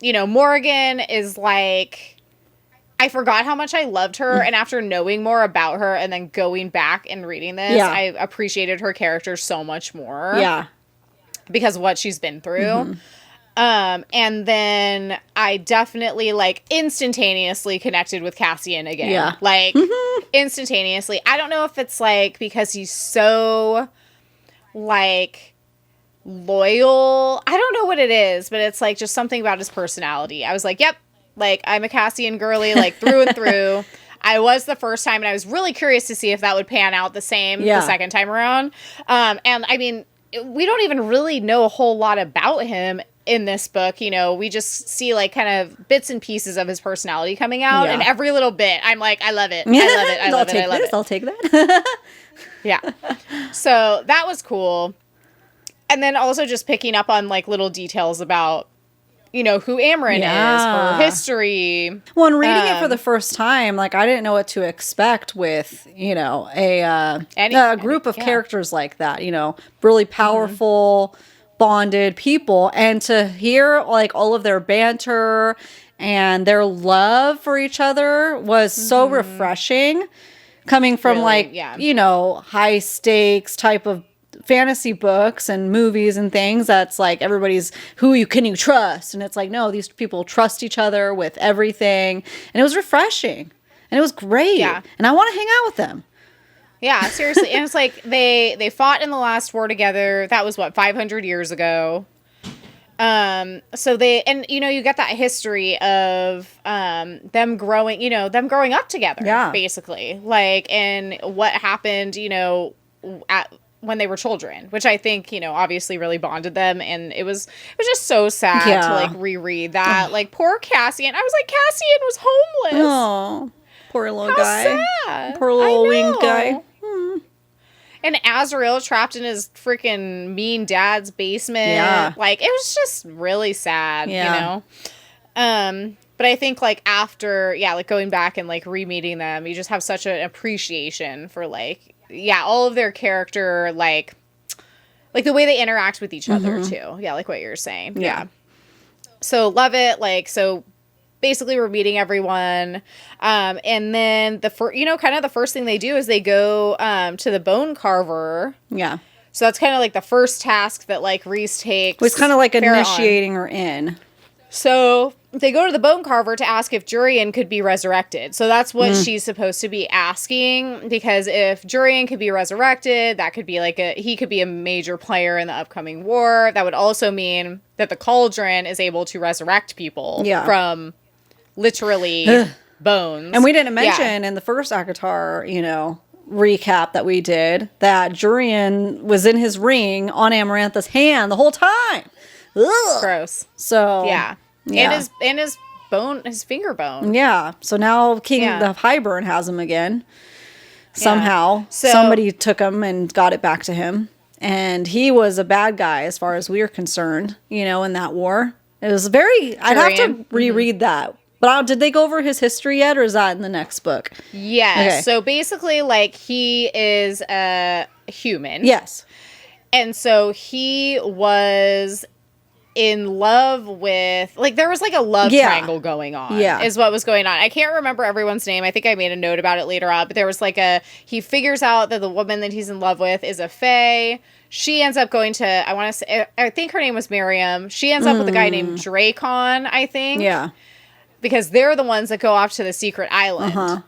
you know, Morgan is like, I forgot how much I loved her, and after knowing more about her and then going back and reading this, I appreciated her character so much more. Yeah. Because of what she's been through. And then I definitely like instantaneously connected with Cassian again. Yeah. Like instantaneously. I don't know if it's like because he's so like loyal. I don't know what it is, but it's like just something about his personality. I was like, yep, like I'm a Cassian girly, like through and through. I was the first time, and I was really curious to see if that would pan out the same the second time around. And I mean, we don't even really know a whole lot about him in this book. You know, we just see like kind of bits and pieces of his personality coming out, and every little bit I'm like, I love it. I love it. I love it. I love it. I'll take that. Yeah. So that was cool. And then also just picking up on like little details about, you know, who Amryn is, her history. Well, and reading it for the first time, like I didn't know what to expect with, you know, a group of characters like that, you know, really powerful, bonded people. And to hear like all of their banter and their love for each other was so refreshing, coming from you know, high stakes type of fantasy books and movies and things. That's like everybody's can you trust, and it's like, no, these people trust each other with everything, and it was refreshing and it was great. And I want to hang out with them. Seriously. And it's like they fought in the last war together. That was what, 500 years ago. So and you know, you get that history of them growing up together, basically, like, and what happened, you know, when they were children, which I think, you know, obviously really bonded them. And it was just so sad to like reread that. Like poor Cassian. I was like, Cassian was homeless. Oh, poor little guy. Sad. Poor little winged guy. And Azrael trapped in his freaking mean dad's basement. Yeah. Like it was just really sad, you know? But I think like after, like going back and like re-meeting them, you just have such an appreciation for like, all of their character, like the way they interact with each other too. Yeah, like what you're saying. Yeah. So love it. Like, so basically we're meeting everyone. And then kind of the first thing they do is they go to the bone carver. Yeah. So that's kind of like the first task that like Rhys takes. It's kind of like initiating her in. So they go to the bone carver to ask if Jurian could be resurrected. So that's what she's supposed to be asking, because if Jurian could be resurrected, that could be like he could be a major player in the upcoming war. That would also mean that the cauldron is able to resurrect people from literally bones. And we didn't mention in the first ACOTAR, you know, recap that we did, that Jurian was in his ring on Amarantha's hand the whole time. Ugh. Gross. So and his bone, his finger bone. Yeah. So now King the Highburn has him again. Somehow, somebody took him and got it back to him, and he was a bad guy as far as we are concerned. You know, in that war, it was very. I'd have to reread that. But did they go over his history yet, or is that in the next book? Yes. Okay. So basically, like, he is a human. Yes. And so he was in love with, like, there was like a love triangle going on, is what was going on. I can't remember everyone's name. I think I made a note about it later on, but there was like he figures out that the woman that he's in love with is a fae. She ends up going to, I think her name was Miriam. She ends up with a guy named Dracon, I think. Yeah. Because they're the ones that go off to the secret island.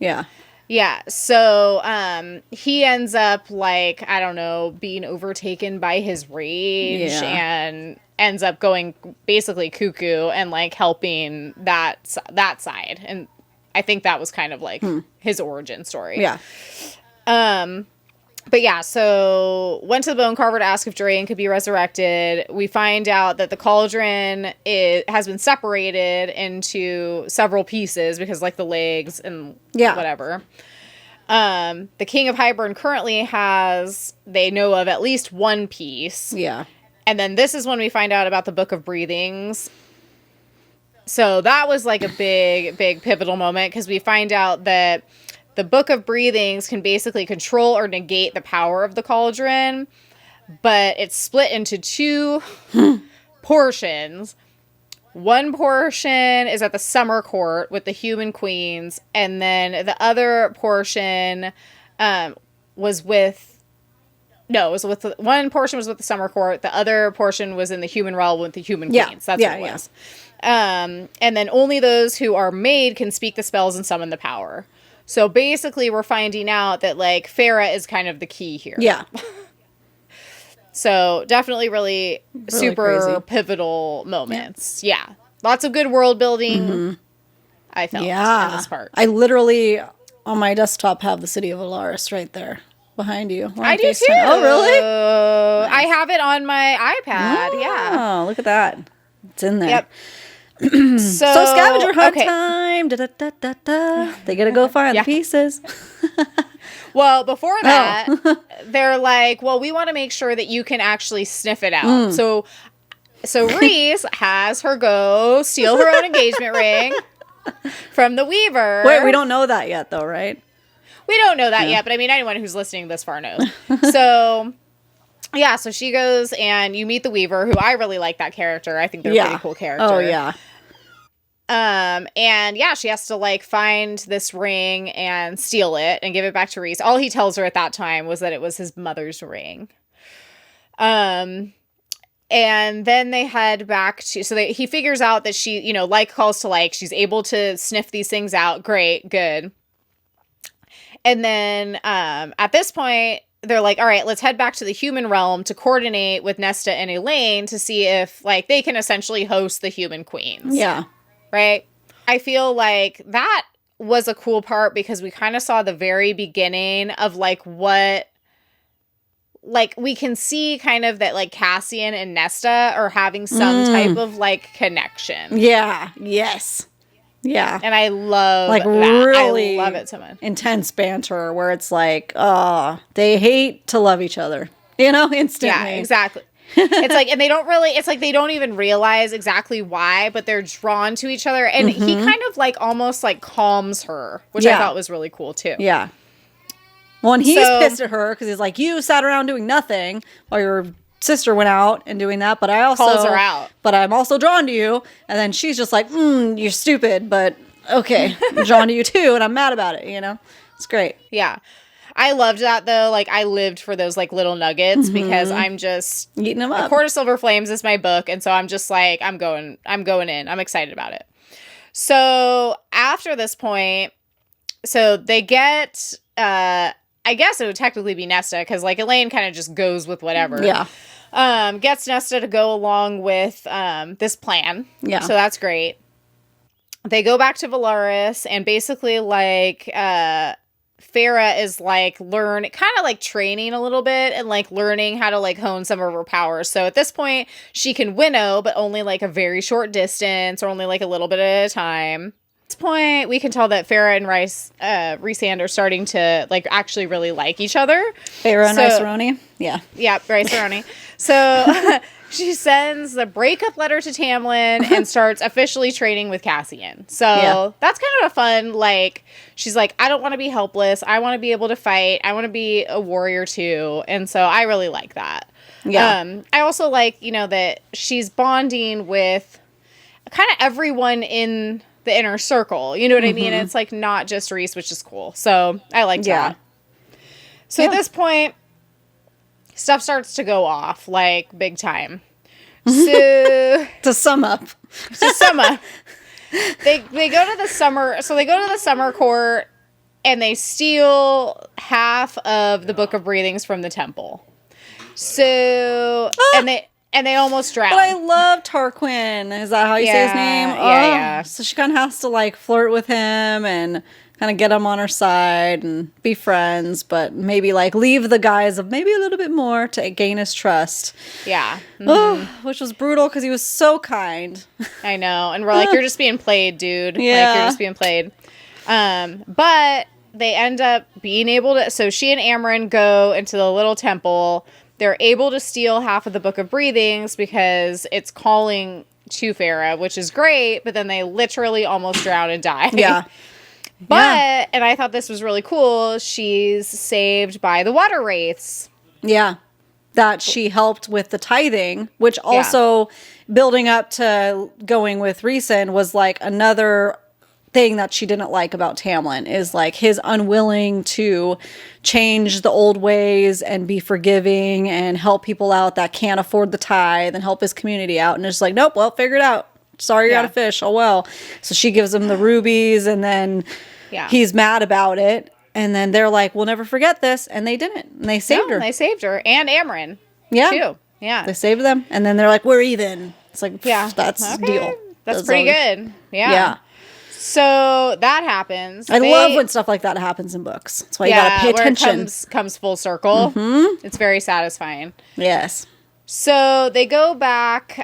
Yeah. Yeah, so he ends up like, I don't know, being overtaken by his rage and ends up going basically cuckoo and like helping that side. And I think that was kind of like his origin story. Yeah. But yeah, so went to the bone carver to ask if Dorian could be resurrected. We find out that the cauldron has been separated into several pieces because like the legs and whatever. The King of Hybern currently has, they know of at least one piece. Yeah. And then this is when we find out about the Book of Breathings. So that was like a big pivotal moment because we find out that the Book of Breathings can basically control or negate the power of the cauldron, but it's split into two portions. One portion is at the summer court with the human queens, and then the other portion was with one portion was with the summer court, the other portion was in the human realm with the human queens. That's what it was. And then only those who are made can speak the spells and summon the power. So basically, we're finding out that, like, Farah is kind of the key here. Yeah. So definitely really super crazy. Pivotal moments. Yeah. Lots of good world building, I felt, in this part. I literally, on my desktop, have the city of Alaris right there behind you. I do, too. Oh, really? I have it on my iPad, Oh, look at that. It's in there. Yep. So scavenger hunt time. Da, da, da, da, da. They gotta go find the pieces. Well, before that, they're like, well, we want to make sure that you can actually sniff it out. So Reese has her go steal her own engagement ring from the Weaver. Wait, we don't know that yet, though, right? We don't know that yet, but I mean, anyone who's listening this far knows. So... yeah, so she goes and you meet the Weaver, who I really like that character. I think they're a pretty cool character. Oh, yeah. And yeah, she has to like find this ring and steal it and give it back to Reese. All he tells her at that time was that it was his mother's ring. And then they head back to, he figures out that she, like calls to like, she's able to sniff these things out. Great, good. And then at this point, they're like, all right, let's head back to the human realm to coordinate with Nesta and Elaine to see if, like, they can essentially host the human queens. Yeah. Right? I feel like that was a cool part because we kind of saw the very beginning of, like, what... like, we can see kind of that, like, Cassian and Nesta are having some type of, like, connection. Yeah. Yes. Yeah. And I love like that. Really I love it so much. Intense banter where it's like, they hate to love each other, instantly. Yeah, exactly. It's like, and they don't really, it's like they don't even realize exactly why, but they're drawn to each other. And he kind of like almost like calms her, which I thought was really cool too. Yeah. Well, and he's pissed at her because he's like, you sat around doing nothing while your sister went out and doing that, but I also calls her out. But I'm also drawn to you. And then she's just like, you're stupid, but okay, I'm drawn to you too, and I'm mad about it. It's great. Yeah, I loved that though. Like I lived for those like little nuggets because I'm just eating them up. A Court of Silver Flames is my book, and so I'm just like I'm going in. I'm excited about it. So after this point, so they get. I guess it would technically be Nesta because like Elaine kind of just goes with whatever. Yeah. Gets Nesta to go along with this plan. Yeah. So that's great. They go back to Valaris and basically like Farah is like kind of like training a little bit and like learning how to like hone some of her powers. So at this point she can winnow, but only like a very short distance or only like a little bit at a time. At this point, we can tell that Farah and Rhysand are starting to like actually really like each other. Farah and Rice-A-Roni? Yeah. Yeah, Rice-A-Roni. So she sends the breakup letter to Tamlin and starts officially training with Cassian. So that's kind of a fun, like, she's like, I don't want to be helpless. I want to be able to fight. I want to be a warrior too. And so I really like that. Yeah. I also like, that she's bonding with kind of everyone in the inner circle. You know what I mean? It's like not just Reese, which is cool. So I liked that. So at this point, stuff starts to go off like big time. So to sum up, they go to the summer. So they go to the summer court and they steal half of the Book of Breathings from the temple. So, and they almost drown. But I love Tarquin. Is that how you say his name? Yeah. So she kind of has to like flirt with him and kind of get him on her side and be friends, but maybe like leave the guise of maybe a little bit more to gain his trust. Yeah. Which was brutal because he was so kind. I know. And we're like, you're just being played, dude. Yeah. Like, you're just being played. But they end up being able to, so she and Amren go into the little temple. They're able to steal half of the Book of Breathings because it's calling to Farah, which is great, but then they literally almost drown and die. Yeah. But, and I thought this was really cool, she's saved by the water wraiths. Yeah. That she helped with the tithing, which also building up to going with Rhys was like another thing that she didn't like about Tamlin is like his unwilling to change the old ways and be forgiving and help people out that can't afford the tithe and help his community out. And it's like, nope, well, figure it out. Sorry, you're out of fish. Oh, well. So she gives him the rubies and then he's mad about it. And then they're like, we'll never forget this. And they didn't. And they saved her. They saved her. And Amren. Yeah. Too. Yeah. They saved them. And then they're like, we're even. It's like, that's a deal. That's pretty good. Yeah. Yeah. So that happens. I love when stuff like that happens in books. That's why you gotta pay attention. It comes full circle. Mm-hmm. It's very satisfying. Yes. So they go back.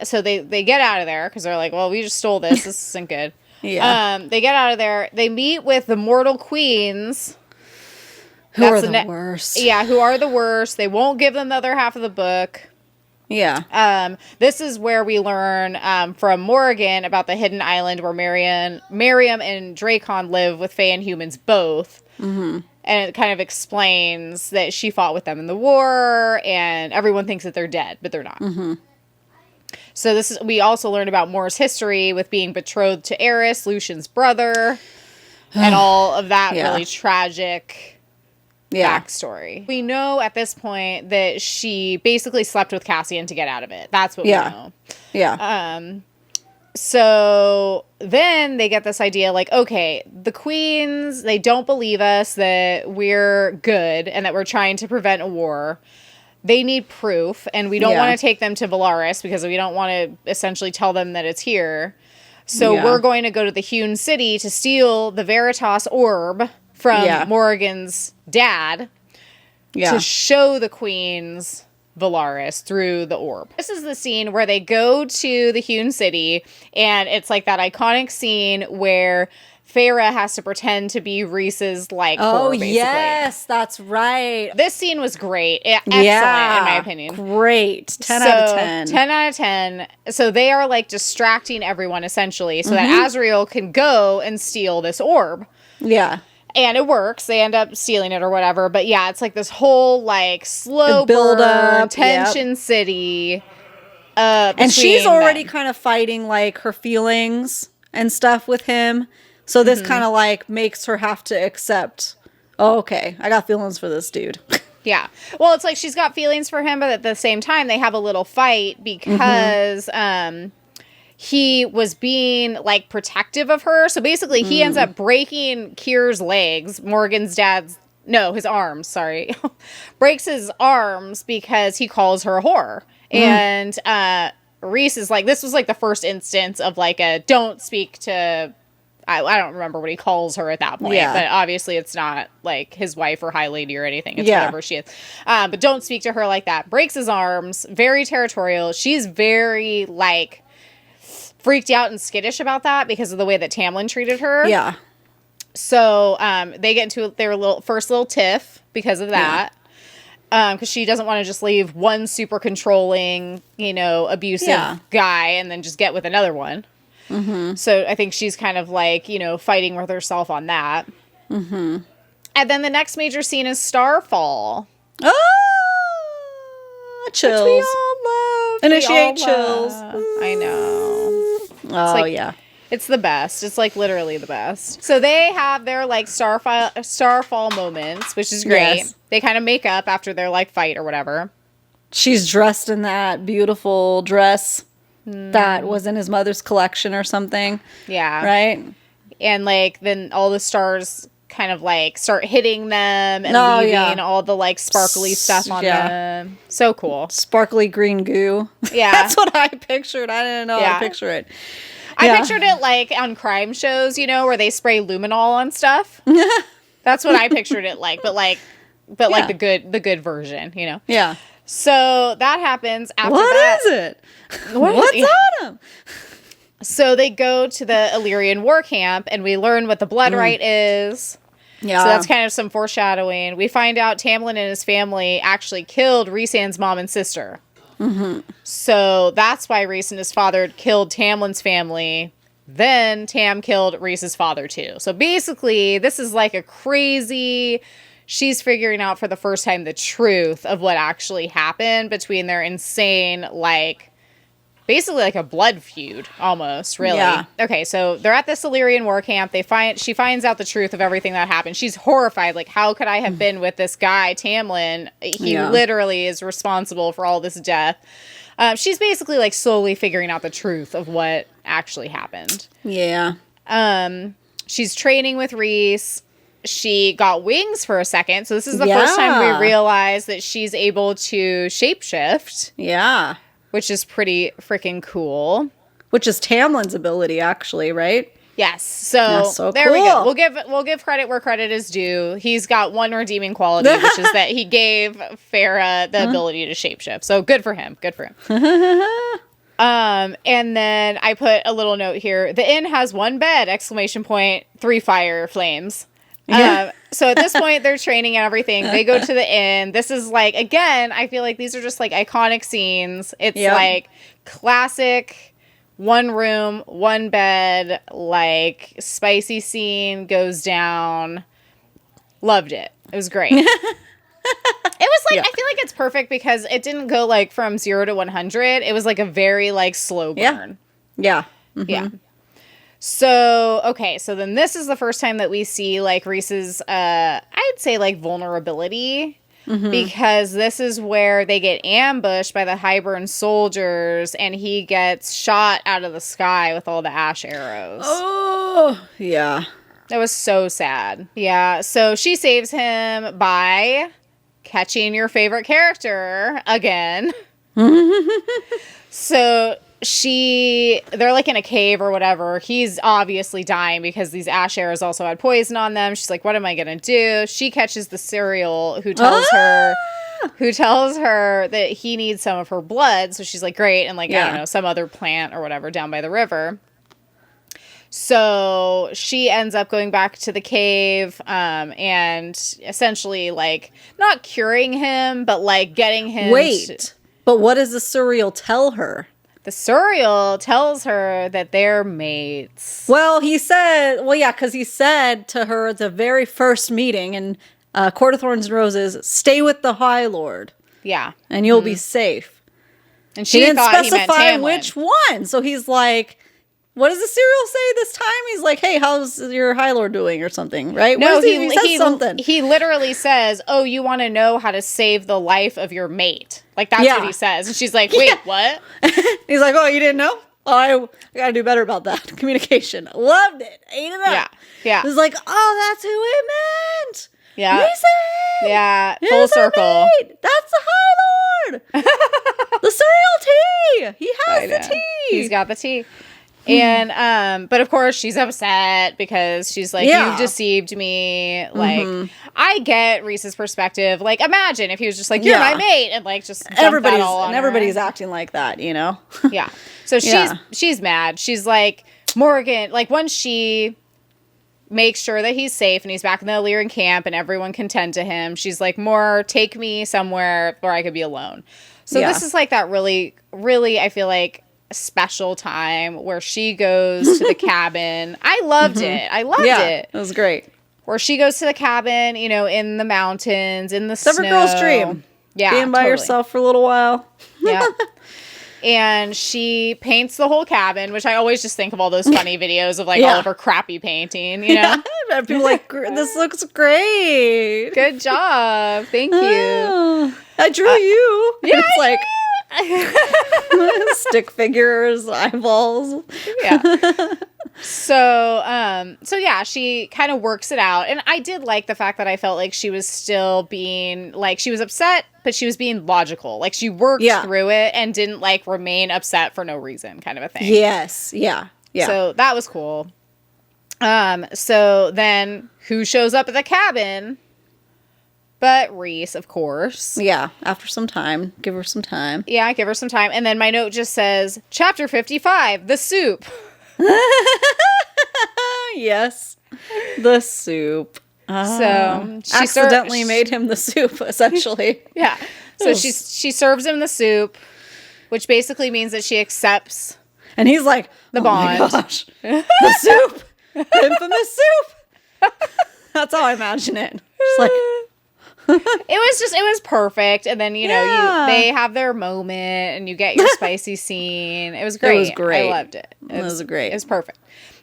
So they get out of there because they're like, well, we just stole this. This isn't good. Yeah. They get out of there. They meet with the mortal queens. Who are the worst. Yeah, who are the worst. They won't give them the other half of the book. Yeah. This is where we learn from Morgan about the hidden island where Miriam and Dracon live with Fae and humans both. Mm-hmm. And it kind of explains that she fought with them in the war, and everyone thinks that they're dead, but they're not. Mm-hmm. So we also learn about Mor's history with being betrothed to Eris, Lucian's brother, and all of that really tragic backstory. We know at this point that she basically slept with Cassian to get out of it. That's what we know. Yeah. So then they get this idea like, okay, the queens, they don't believe us that we're good and that we're trying to prevent a war. They need proof, and we don't want to take them to Valaris because we don't want to essentially tell them that it's here. So we're going to go to the Hewn City to steal the Veritas orb from Morgan's dad to show the queens Valaris through the orb. This is the scene where they go to the Hewn City, and it's like that iconic scene where Farah has to pretend to be Rhys's whore, basically. Yes, that's right. This scene was great. Excellent, in my opinion. Great. 10 out of 10. 10 out of 10. So they are distracting everyone, essentially, so that Azrael can go and steal this orb. Yeah. And it works. They end up stealing it or whatever. But yeah, it's like this whole slow build burn, up, tension city. And she's already kind of fighting her feelings and stuff with him. So this kind of makes her have to accept, oh, okay, I got feelings for this dude. Yeah. Well, it's like she's got feelings for him, but at the same time, they have a little fight because he was being protective of her. So basically he ends up breaking Kyr's legs, his arms, sorry. Breaks his arms because he calls her a whore. And Rhys is this was the first instance of a don't speak to, I don't remember what he calls her at that point, but obviously it's not his wife or high lady or anything. It's whatever she is. But don't speak to her like that. Breaks his arms, very territorial. She's very freaked out and skittish about that because of the way that Tamlin treated her. Yeah. So they get into their first little tiff because of that. Because she doesn't want to just leave one super controlling, abusive guy and then just get with another one. Mm-hmm. So I think she's kind of fighting with herself on that. Mm-hmm. And then the next major scene is Starfall. Oh, chills. Which we all love. Initiate chills. I know. Oh, yeah. It's the best. It's literally the best. So they have their Starfall moments, which is great. Yes. They kind of make up after their fight or whatever. She's dressed in that beautiful dress that was in his mother's collection or something. Yeah. Right? And then all the stars kind of like start hitting them and leaving all the like sparkly stuff on them. So cool. Sparkly green goo. Yeah. That's what I pictured. I didn't know how to picture it. I pictured it like on crime shows, you know, where they spray luminol on stuff. That's what I pictured it like, but like the good version, you know. Yeah. So that happens after What that. is it? What's on him? So they go to the Illyrian war camp, and we learn what the blood rite is. Yeah. So that's kind of some foreshadowing. We find out Tamlin and his family actually killed Rhysand's mom and sister. Mm-hmm. So that's why Rhys and his father killed Tamlin's family. Then Tam killed Rhys's father too. So basically, this is like a crazy... She's figuring out for the first time the truth of what actually happened between their insane, like... Basically like a blood feud, almost, really. Yeah. Okay, so they're at this Illyrian war camp. She finds out the truth of everything that happened. She's horrified. Like, how could I have been with this guy, Tamlin? He literally is responsible for all this death. She's basically, like, slowly figuring out the truth of what actually happened. Yeah. She's training with Rhys. She got wings for a second. So this is the first time we realize that she's able to shapeshift. Yeah. Which is pretty freaking cool. Which is Tamlin's ability, actually, right? Yes. So there we go. We'll give credit where credit is due. He's got one redeeming quality, which is that he gave Farah the ability to shapeshift. So good for him. Good for him. And then I put a little note here. The inn has one bed! ! 3 fire flames. So at this point, they're training and everything. They go to the inn. This is like, again, I feel like these are just like iconic scenes. It's like classic 1 room, 1 bed, like spicy scene goes down. Loved it. It was great. It was like, I feel like it's perfect because it didn't go like from 0 to 100. It was like a very like slow burn. Yeah. Mm-hmm. Yeah. So, okay, so then this is the first time that we see, like, Rhys's, I'd say, like, vulnerability, because this is where they get ambushed by the Highburn soldiers, and he gets shot out of the sky with all the ash arrows. Oh, yeah. That was so sad. Yeah, so she saves him by catching your favorite character again. So... they're like in a cave or whatever. He's obviously dying because these ash arrows also had poison on them. She's like, what am I going to do? She catches the cereal who tells her that he needs some of her blood. So she's like, great. And like, I don't know, some other plant or whatever down by the river. So she ends up going back to the cave, and essentially like not curing him, but like getting him. But what does the cereal tell her? The cereal tells her that they're mates. Well, because he said to her at the very first meeting in Court of Thorns and Roses, stay with the High Lord. Yeah. And you'll be safe. And she thought he meant Tamlin. Which one. So he's like, what does the cereal say this time? He's like, hey, how's your High Lord doing or something, right? No, he says something. He literally says, oh, you want to know how to save the life of your mate. Like, that's what he says. And she's like, wait, what? He's like, oh, you didn't know? Oh, I got to do better about that. Communication. Loved it. Ate it up. Yeah. Yeah. It was like, oh, that's who it meant. Yeah. Mason! Yeah. Full circle. That's the High Lord. The cereal tea. He has the tea. He's got the tea. And, but of course she's upset because she's like, you've deceived me. Like, I get Rhys's perspective. Like, imagine if he was just like, you're my mate, and like, just everybody's acting like that, you know? Yeah. So she's mad. She's like, Morgan, like, once she makes sure that he's safe and he's back in the Illyrian camp and everyone can tend to him, she's like, take me somewhere where I could be alone. So this is like that really, really, I feel like, special time where she goes to the cabin. I loved it. I loved it. It was great. Where she goes to the cabin, you know, in the mountains, in the snow. Every girl's dream. Yeah, being by yourself for a little while. Yeah. And she paints the whole cabin, which I always just think of all those funny videos of like all of her crappy painting, you know? Yeah. People like, this looks great. Good job. Thank you. I drew you. Yeah, it's like stick figures, eyeballs. Yeah. So yeah, she kind of works it out. And I did like the fact that I felt like she was still being, like, she was upset, but she was being logical. Like, she worked through it and didn't, like, remain upset for no reason, kind of a thing. Yes. Yeah. Yeah. So that was cool. So then who shows up at the cabin? But Reese, of course. Yeah, after some time. Give her some time. Yeah, give her some time. And then my note just says, Chapter 55, the soup. Yes, the soup. So she accidentally made him the soup, essentially. Yeah. So she serves him the soup, which basically means that she accepts. And he's like, the bond. My gosh, the soup, infamous soup. That's how I imagine it. Just like. It was perfect. And then, you know, they have their moment and you get your spicy scene. It was great. It was great. I loved it. It was great. It was perfect.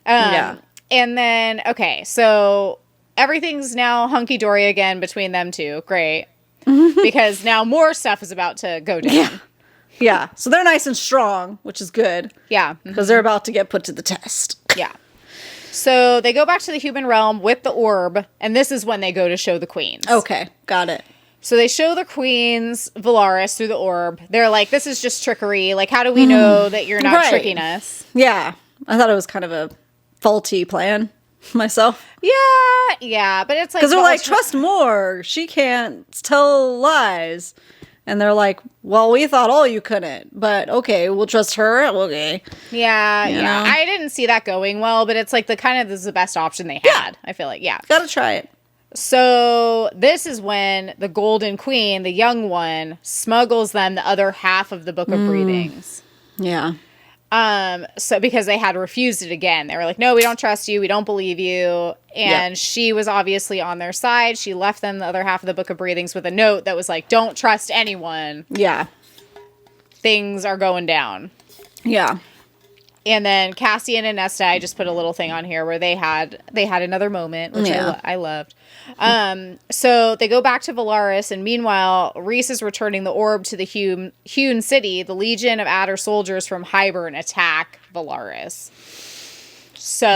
And then, okay, so everything's now hunky-dory again between them two. Great. Because now more stuff is about to go down. Yeah. So they're nice and strong, which is good. Yeah. Because they're about to get put to the test. Yeah. So they go back to the human realm with the orb, and this is when they go to show the queens. Okay, got it. So they show the queens Valaris through the orb. They're like, this is just trickery. Like, how do we know that you're not tricking us? Yeah. I thought it was kind of a faulty plan myself. Yeah, but it's like... Because they're like, trust more. She can't tell lies. And they're like, well, we thought all you couldn't, but okay, we'll trust her. Okay. Yeah. I didn't see that going well, but it's like this is the best option they had. I feel like, Gotta try it. So this is when the Golden Queen, the young one, smuggles them the other half of the Book of Breathings. Yeah. So because they had refused it again. They were like, no, we don't trust you. We don't believe you. And she was obviously on their side. She left them the other half of the Book of Breathings with a note that was like, don't trust anyone. Yeah. Things are going down. Yeah. And then Cassian and Nesta, I just put a little thing on here where they had another moment, which I loved. So they go back to Valaris, and meanwhile, Reese is returning the orb to the hewn city. The Legion of Adder soldiers from Hybern attack Valaris. So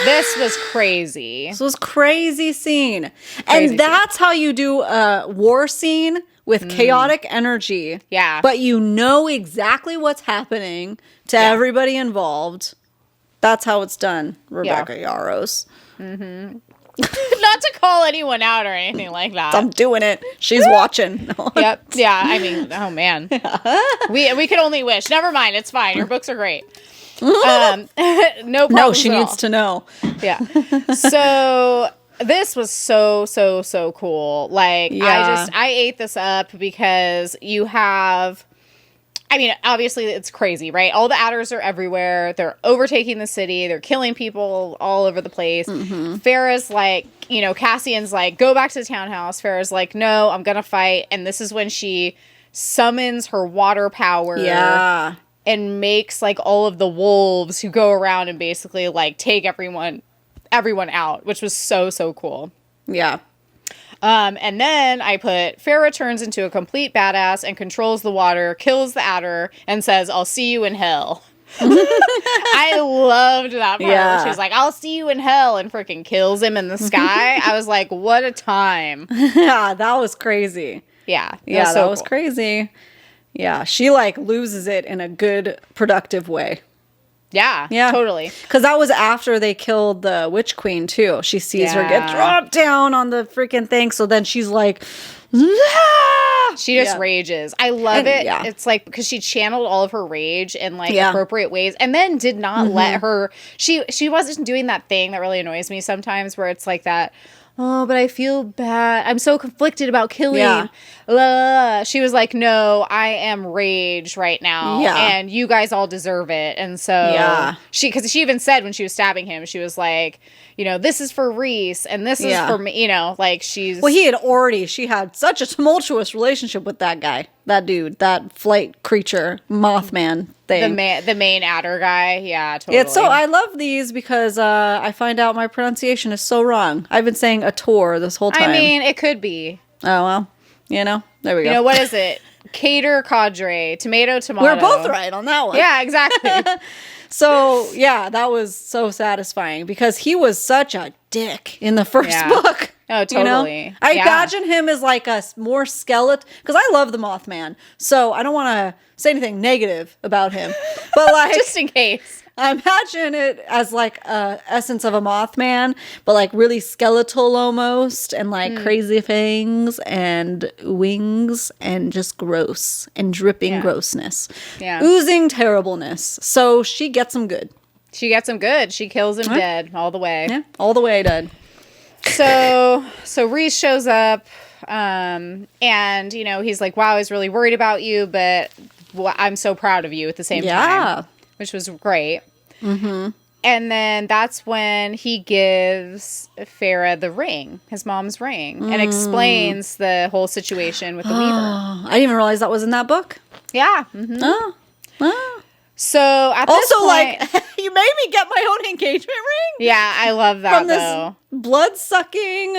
this was crazy. This was crazy scene. And that's how you do a war scene with chaotic energy. Yeah. But you know exactly what's happening to everybody involved. That's how it's done, Rebecca Yarros. Mm-hmm. Not to call anyone out or anything like that. I'm doing it. She's watching. Yep. Yeah. I mean, oh man. We could only wish. Never mind. It's fine. Your books are great. No problem. No, she needs to know. Yeah. So this was so cool. Like, I ate this up because you have, I mean, obviously it's crazy, right? All the adders are everywhere. They're overtaking the city. They're killing people all over the place. Farrah's like, you know, Cassian's like, go back to the townhouse. Farrah's like, no, I'm going to fight. And this is when she summons her water power. Yeah. And makes like all of the wolves who go around and basically like take everyone out, which was so cool. Yeah. And then I put, Farrah turns into a complete badass and controls the water, kills the adder, and says, I'll see you in hell. I loved that part. Yeah. She was like, I'll see you in hell, and freaking kills him in the sky. I was like, what a time. Yeah, that was crazy. Yeah. That was crazy. Yeah, she like loses it in a good, productive way. Yeah, totally. Because that was after they killed the Witch Queen, too. She sees her get dropped down on the freaking thing. So then she's like, ah! She just rages. I love it. Yeah. It's like, because she channeled all of her rage in like appropriate ways, and then did not let her, she wasn't doing that thing that really annoys me sometimes, where it's like that, oh, but I feel bad. I'm so conflicted about killing. Yeah. She was like, no, I am rage right now. Yeah. And you guys all deserve it. And so because she even said when she was stabbing him, she was like, you know, this is for Reese and this is for me, you know, like she's. Well, she had such a tumultuous relationship with that guy, that dude, that flight creature, Mothman thing. The main adder guy. Yeah, totally. Yeah, so I love these because I find out my pronunciation is so wrong. I've been saying ACOTAR this whole time. I mean, it could be. Oh, well, you know, there we go. You know, what is it? Cater, cadre, tomato. We're both right on that one. Yeah, exactly. So, yeah, that was so satisfying because he was such a dick in the first book. Oh, totally. You know? I imagine him as like a more skeleton, because I love the Mothman. So I don't want to say anything negative about him. But like, just in case. I imagine it as like a essence of a Mothman, but like really skeletal almost, and like crazy fangs and wings and just gross and dripping grossness. Yeah. Oozing terribleness. So she gets him good. She gets him good. She kills him dead all the way. Yeah, all the way dead. So Reese shows up, and, you know, he's like, wow, I was really worried about you, but I'm so proud of you at the same time. Which was great. Mm-hmm. And then that's when he gives Farah the ring, his mom's ring, and explains the whole situation with the Weaver. I didn't even realize that was in that book. Yeah. Mm-hmm. Oh. So at this point, like, you made me get my own engagement ring. Yeah, I love that from this blood-sucking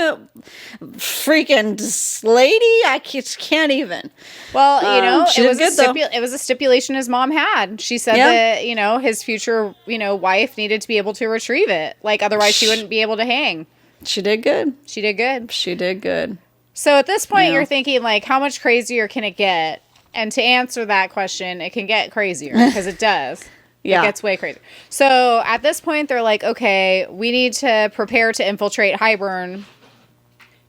freaking lady. I can't even. Well, you know, it was a stipulation his mom had. She said that, you know, his future, you know, wife needed to be able to retrieve it. Like, otherwise she wouldn't be able to hang. She did good. She did good. She did good. So at this point, you're thinking, like, how much crazier can it get? And to answer that question, it can get crazier, because it does. It gets way crazier. So at this point, they're like, okay, we need to prepare to infiltrate Hybern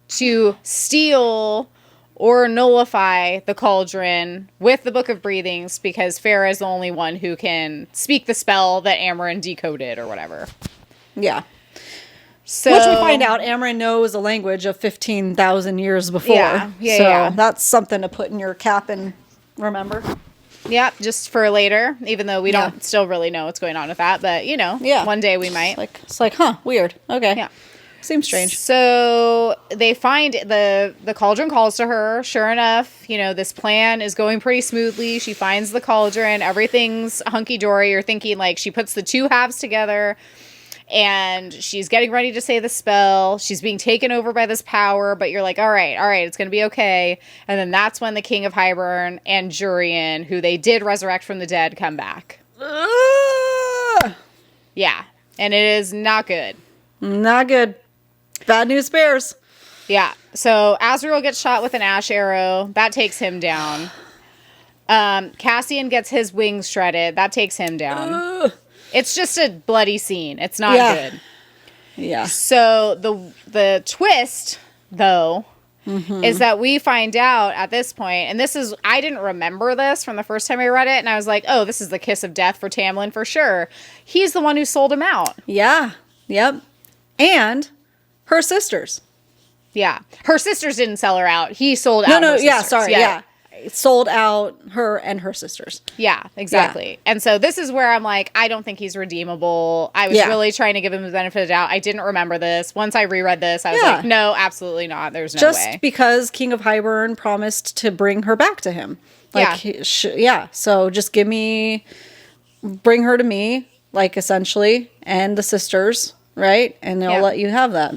to steal or nullify the cauldron with the Book of Breathings, because Farah is the only one who can speak the spell that Amarin decoded or whatever. Yeah. So, which we find out Amarin knows a language of 15,000 years before. So that's something to put in your cap and remember. Yeah, just for later, even though we don't still really know what's going on with that. But, you know, one day we might. It's like, huh, weird. Okay. Yeah. Seems strange. So they find the cauldron calls to her. Sure enough, you know, this plan is going pretty smoothly. She finds the cauldron. Everything's hunky-dory. You're thinking, like, she puts the two halves together, and she's getting ready to say the spell. She's being taken over by this power, but you're like, all right, it's going to be okay. And then that's when the King of Hybern and Jurian, who they did resurrect from the dead, come back. Yeah. And it is not good. Not good. Bad news bears. Yeah. So Azrael gets shot with an ash arrow. That takes him down. Cassian gets his wings shredded. That takes him down. It's just a bloody scene. It's not good. Yeah. So the twist, though, is that we find out at this point, and this is, I didn't remember this from the first time I read it, and I was like, oh, this is the kiss of death for Tamlin for sure. He's the one who sold him out. Yeah. Yep. And her sisters. Yeah. Her sisters didn't sell her out. He sold out her sisters. Yeah. Sold out her and her sisters. Yeah, exactly. Yeah. And so this is where I'm like, I don't think he's redeemable. I was really trying to give him the benefit of the doubt. I didn't remember this. Once I reread this, I was like, no, absolutely not. There's no way. Just because King of Hybern promised to bring her back to him. Like, so just bring her to me, like, essentially, and the sisters, right? And they'll let you have that.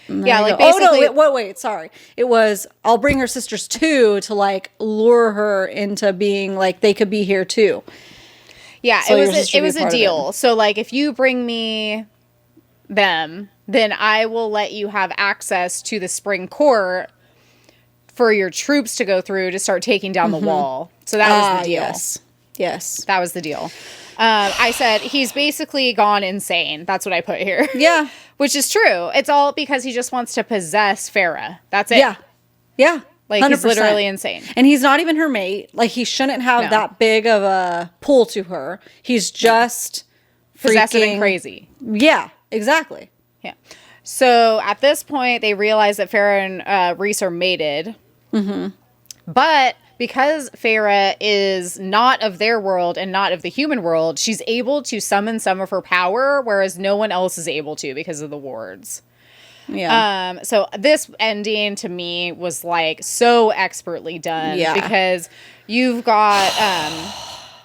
Yeah, like basically. Oh no! Wait. Sorry. It was, I'll bring her sisters too to like lure her into being like they could be here too. Yeah, so it was a deal. So like, if you bring me them, then I will let you have access to the Spring Court for your troops to go through to start taking down the wall. So that was the deal. Yes, that was the deal. I said he's basically gone insane. That's what I put here. Yeah. Which is true. It's all because he just wants to possess Farah. That's it. Yeah. Yeah. Like, 100%. He's literally insane. And he's not even her mate. Like, he shouldn't have that big of a pull to her. He's just possessive and crazy. Yeah, exactly. Yeah. So at this point, they realize that Farah and Reese are mated. Mm-hmm. But because Farah is not of their world and not of the human world, she's able to summon some of her power, whereas no one else is able to because of the wards. Yeah. So this ending to me was like so expertly done because you've got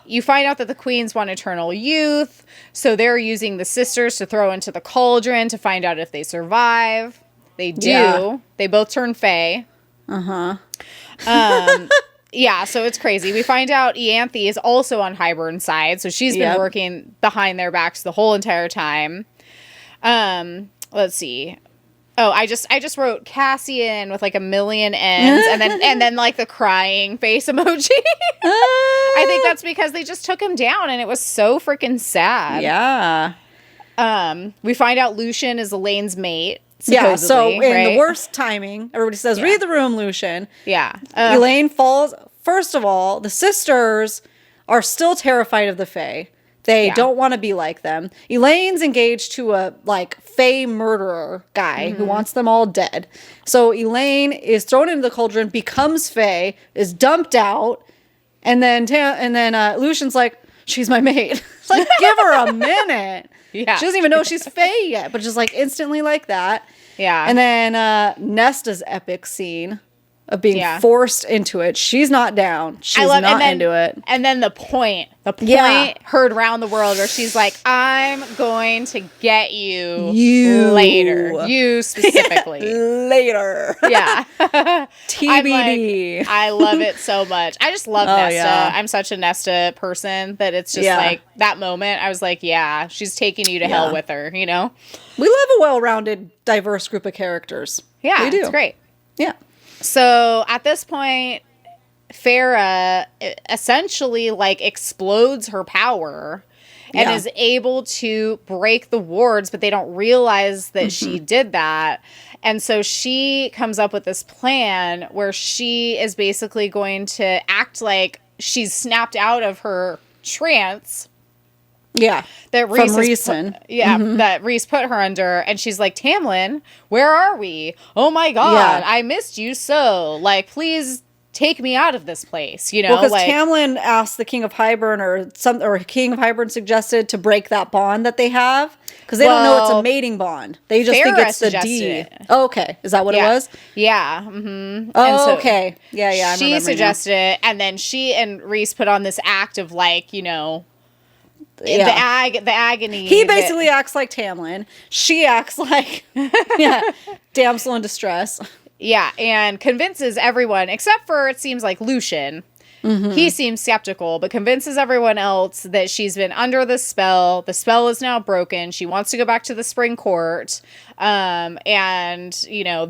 you find out that the queens want eternal youth, so they're using the sisters to throw into the cauldron to find out if they survive. They do. Yeah. They both turn fae. Uh-huh. Yeah, so it's crazy. We find out Ianthe is also on Hybern's side, so she's been working behind their backs the whole entire time. Let's see. Oh, I just wrote Cassian with like a million N's and then like the crying face emoji. I think that's because they just took him down and it was so freaking sad. Yeah. We find out Lucian is Elaine's mate. Yeah, so in the worst timing, everybody says, read the room, Lucian. Yeah. Elaine falls. First of all, the sisters are still terrified of the Fae. They don't want to be like them. Elaine's engaged to a, like, Fae murderer guy who wants them all dead. So Elaine is thrown into the cauldron, becomes Fae, is dumped out, and then Lucian's like, she's my mate. It's like, give her a minute. Yeah. She doesn't even know she's Fae yet, but just like instantly like that. Yeah. And then Nesta's epic scene of being forced into it. She's not down. She's not into it. And then the point heard around the world where she's like, I'm going to get you later. You specifically. Later. Yeah. TBD. Like, I love it so much. I just love Nesta. Yeah. I'm such a Nesta person that it's just like that moment. I was like, yeah, she's taking you to hell with her, you know? We love a well-rounded, diverse group of characters. Yeah, we do. It's great. Yeah. So at this point, Farah essentially like explodes her power and is able to break the wards, but they don't realize that she did that. And so she comes up with this plan where she is basically going to act like she's snapped out of her trance. Yeah, that Reese from Reese. That Reese put her under, and she's like, Tamlin, where are we? Oh my god, I missed you so. Like, please take me out of this place. You know, because like, Tamlin asked the King of Hybern, or King of Hybern suggested to break that bond that they have because they don't know it's a mating bond. They just think it's the D. Oh, okay, is that what it was? Yeah. Mm-hmm. Oh, okay. Yeah. She suggested it, and then she and Reese put on this act of like, you know. The agony. He basically acts like Tamlin. She acts like damsel in distress. Yeah, and convinces everyone, except for it seems like Lucian. He seems skeptical, but convinces everyone else that she's been under the spell. The spell is now broken. She wants to go back to the Spring Court. And, you know,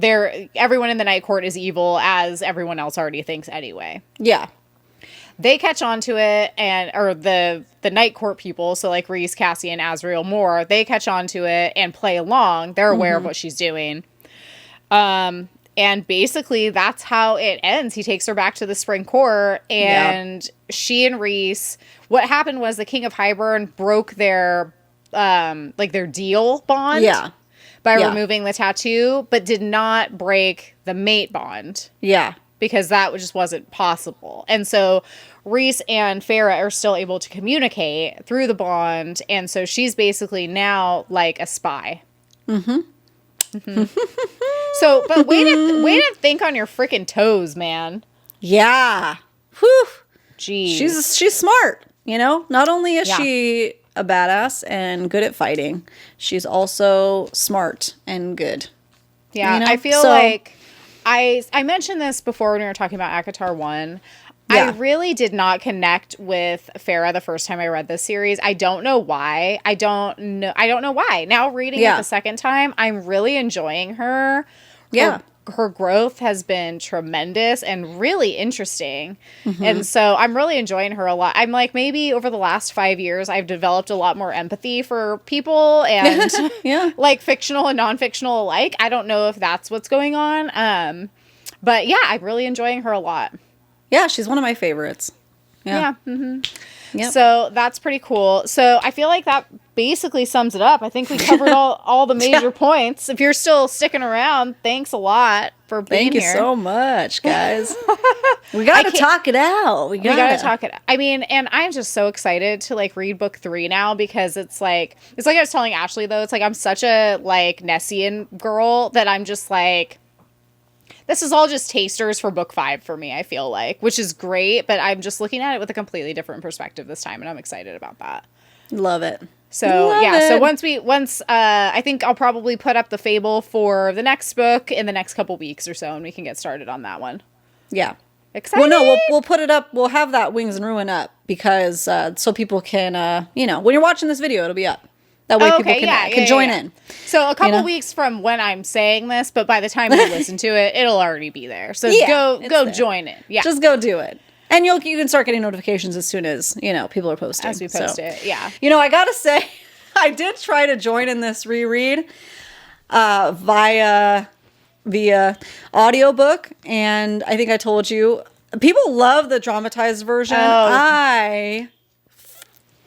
everyone in the Night Court is evil, as everyone else already thinks anyway. Yeah. They catch on to it, or the Night Court people, so like Reese, Cassian, Azriel, Moore, they catch on to it and play along. They're aware of what she's doing. And basically that's how it ends. He takes her back to the Spring Court, and she and Reese, what happened was the King of Hybern broke their deal bond by removing the tattoo, but did not break the mate bond. Yeah. Because that just wasn't possible. And so Reese and Farah are still able to communicate through the bond. And so she's basically now like a spy. So, but way to think on your freaking toes, man. Yeah. Whew. Jeez. She's smart, you know? Not only is she a badass and good at fighting, she's also smart and good. Yeah, you know? I feel like... I mentioned this before when we were talking about ACOTAR 1. Yeah. I really did not connect with Farah the first time I read this series. I don't know why. I don't know why. Now reading it the second time, I'm really enjoying her. Her growth has been tremendous and really interesting. And so I'm really enjoying her a lot. I'm like, maybe over the last 5 years, I've developed a lot more empathy for people and like fictional and non-fictional alike. I don't know if that's what's going on. But yeah, I'm really enjoying her a lot. Yeah, she's one of my favorites. Yep. So that's pretty cool. So I feel like that basically sums it up. I think we covered all the major points. If you're still sticking around, thanks a lot for being here. Thank you so much, guys. We got to talk it out. We got to talk it out. I mean, and I'm just so excited to like read book 3 now because it's like I was telling Ashley though, it's like I'm such a like Nessian girl that I'm just like, this is all just tasters for book 5 for me, I feel like, which is great, but I'm just looking at it with a completely different perspective this time, and I'm excited about that. Love it. So, so once I think I'll probably put up the Fable for the next book in the next couple weeks or so, and we can get started on that one. Yeah. Exciting. Well, no, we'll put it up. We'll have that Wings and Ruin up because so people can, when you're watching this video, it'll be up. That way people can join in. So a couple weeks from when I'm saying this, but by the time you listen to it, it'll already be there. So go join it. Yeah. Just go do it. And you can start getting notifications as soon as, people are posting. As we post it, yeah. I got to say, I did try to join in this reread via audiobook. And I think I told you, people love the dramatized version. I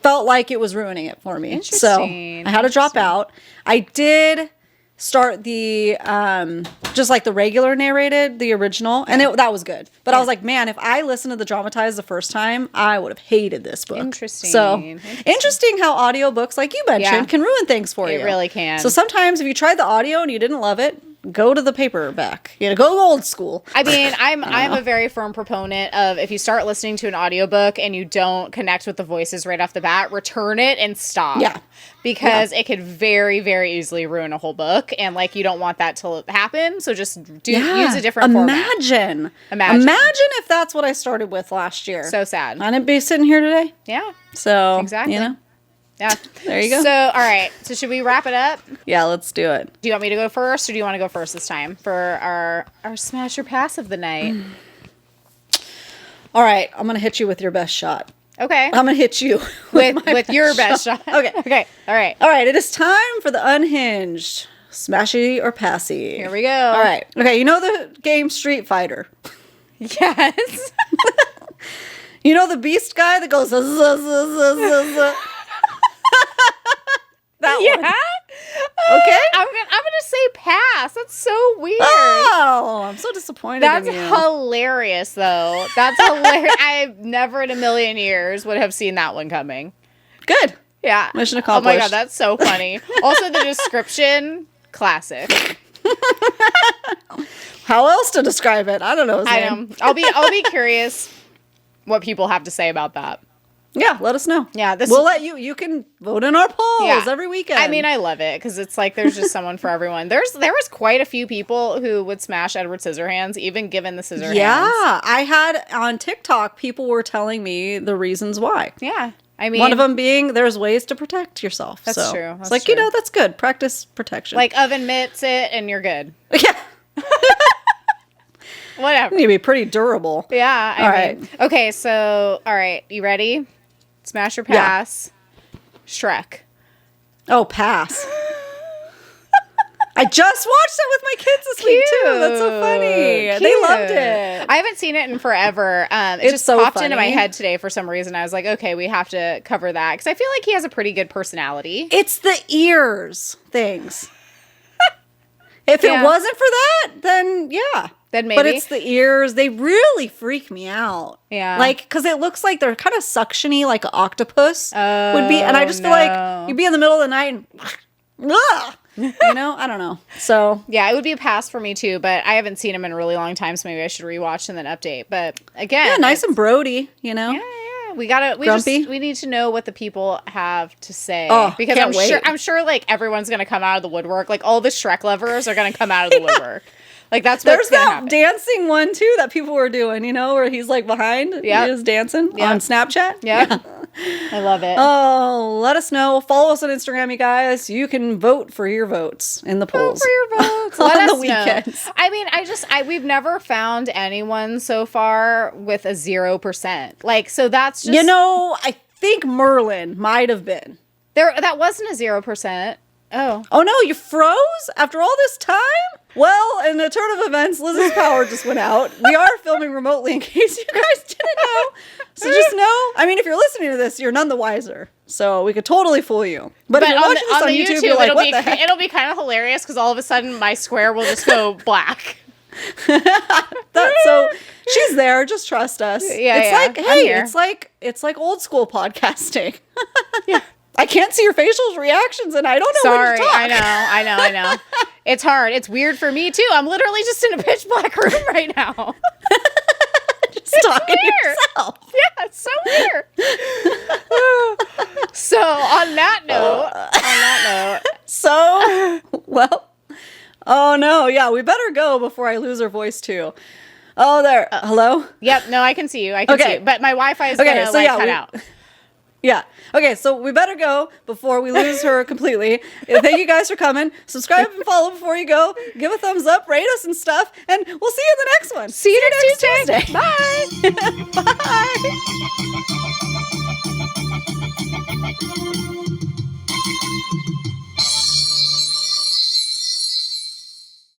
felt like it was ruining it for me. So I had to drop out. I did start the just like the regular narrated, the original, and that was good. But I was like, man, if I listened to the dramatized the first time, I would have hated this book. Interesting. So interesting how audiobooks, like you mentioned, can ruin things for you. It really can. So sometimes if you tried the audio and you didn't love it, go to the paperback. Go old school. I mean, I'm a very firm proponent of if you start listening to an audiobook and you don't connect with the voices right off the bat, return it and stop. Yeah. Because it could very, very easily ruin a whole book, and like you don't want that to happen. So just use a different format. Imagine if that's what I started with last year. So sad. I'd be sitting here today. Yeah. So exactly. Yeah. There you go. So, all right. So, should we wrap it up? Yeah, let's do it. Do you want me to go first, or do you want to go first this time for our smash or pass of the night? All right. I'm going to hit you with your best shot. Okay. I'm going to hit you with your best shot. Okay. Okay. All right. All right. It is time for the Unhinged. Smashy or passy. Here we go. All right. Okay. You know the game Street Fighter? Yes. You know the beast guy that goes... That one. Okay. I'm gonna say pass. That's so weird. Oh, I'm so disappointed. That's hilarious, though. That's hilarious. I never in a million years would have seen that one coming. Good. Yeah. Mission accomplished. Oh my god, that's so funny. Also, the description, classic. How else to describe it? I don't know his name. I'll be curious what people have to say about that. Yeah, let us know. Yeah, we'll let you can vote in our polls every weekend. I mean, I love it because it's like there's just someone for everyone. There was quite a few people who would smash Edward Scissorhands, even given the Scissorhands. Yeah, I had on TikTok, people were telling me the reasons why. Yeah. I mean, one of them being there's ways to protect yourself. That's true. It's like, that's good. Practice protection. Like oven mitts it and you're good. Yeah. Whatever. You need to be pretty durable. Yeah. I mean, okay, so, all right. You ready? Smash or pass? Yeah. Shrek. Oh, pass. I just watched it with my kids this week, too. That's so funny. Cute. They loved it. I haven't seen it in forever. It just so popped into my head today for some reason. I was like, okay, we have to cover that. Because I feel like he has a pretty good personality. It's the ears things. If it wasn't for that, then yeah. Then maybe. But it's the ears. They really freak me out. Yeah. Like, because it looks like they're kind of suctiony, like an octopus would be. And I just feel like you'd be in the middle of the night and... I don't know. So... Yeah, it would be a pass for me, too. But I haven't seen him in a really long time, so maybe I should rewatch and then update. But again... Yeah, nice and Brody, Yeah. We need to know what the people have to say. Because I'm sure like everyone's gonna come out of the woodwork. Like all the Shrek lovers are gonna come out of the woodwork. Like that's what's gonna happen. There's that dancing one too that people were doing, where he's like behind. Yeah. He is dancing on Snapchat. Yeah. I love it. Oh, let us know. Follow us on Instagram, you guys. You can vote for your votes in the polls. Vote for your votes. On the weekends. Know. I mean, we've never found anyone so far with a 0%. Like, so that's just... I think Merlin might have been. That wasn't a 0%. Oh no, you froze after all this time? Well, in a turn of events, Liz's power just went out. We are filming remotely in case you guys didn't know. So just know, I mean, if you're listening to this, you're none the wiser. So we could totally fool you. But if you're watching this on YouTube, you're like, what the heck? It'll be kind of hilarious because all of a sudden my square will just go black. So she's there. Just trust us. Yeah, it's like old school podcasting. Yeah. I can't see your facial reactions, and I don't know when to talk. I know. It's hard. It's weird for me, too. I'm literally just in a pitch black room right now. Just talking to yourself. Yeah, it's so weird. So, on that note. Oh, no. Yeah, we better go before I lose her voice, too. Oh, there. Hello? Yep. No, I can see you. I can see you. But my Wi-Fi is going to cut out. Yeah. Okay, so we better go before we lose her completely. Thank you guys for coming. Subscribe and follow before you go. Give a thumbs up, rate us and stuff, and we'll see you in the next one. See you next Tuesday. Bye. Bye.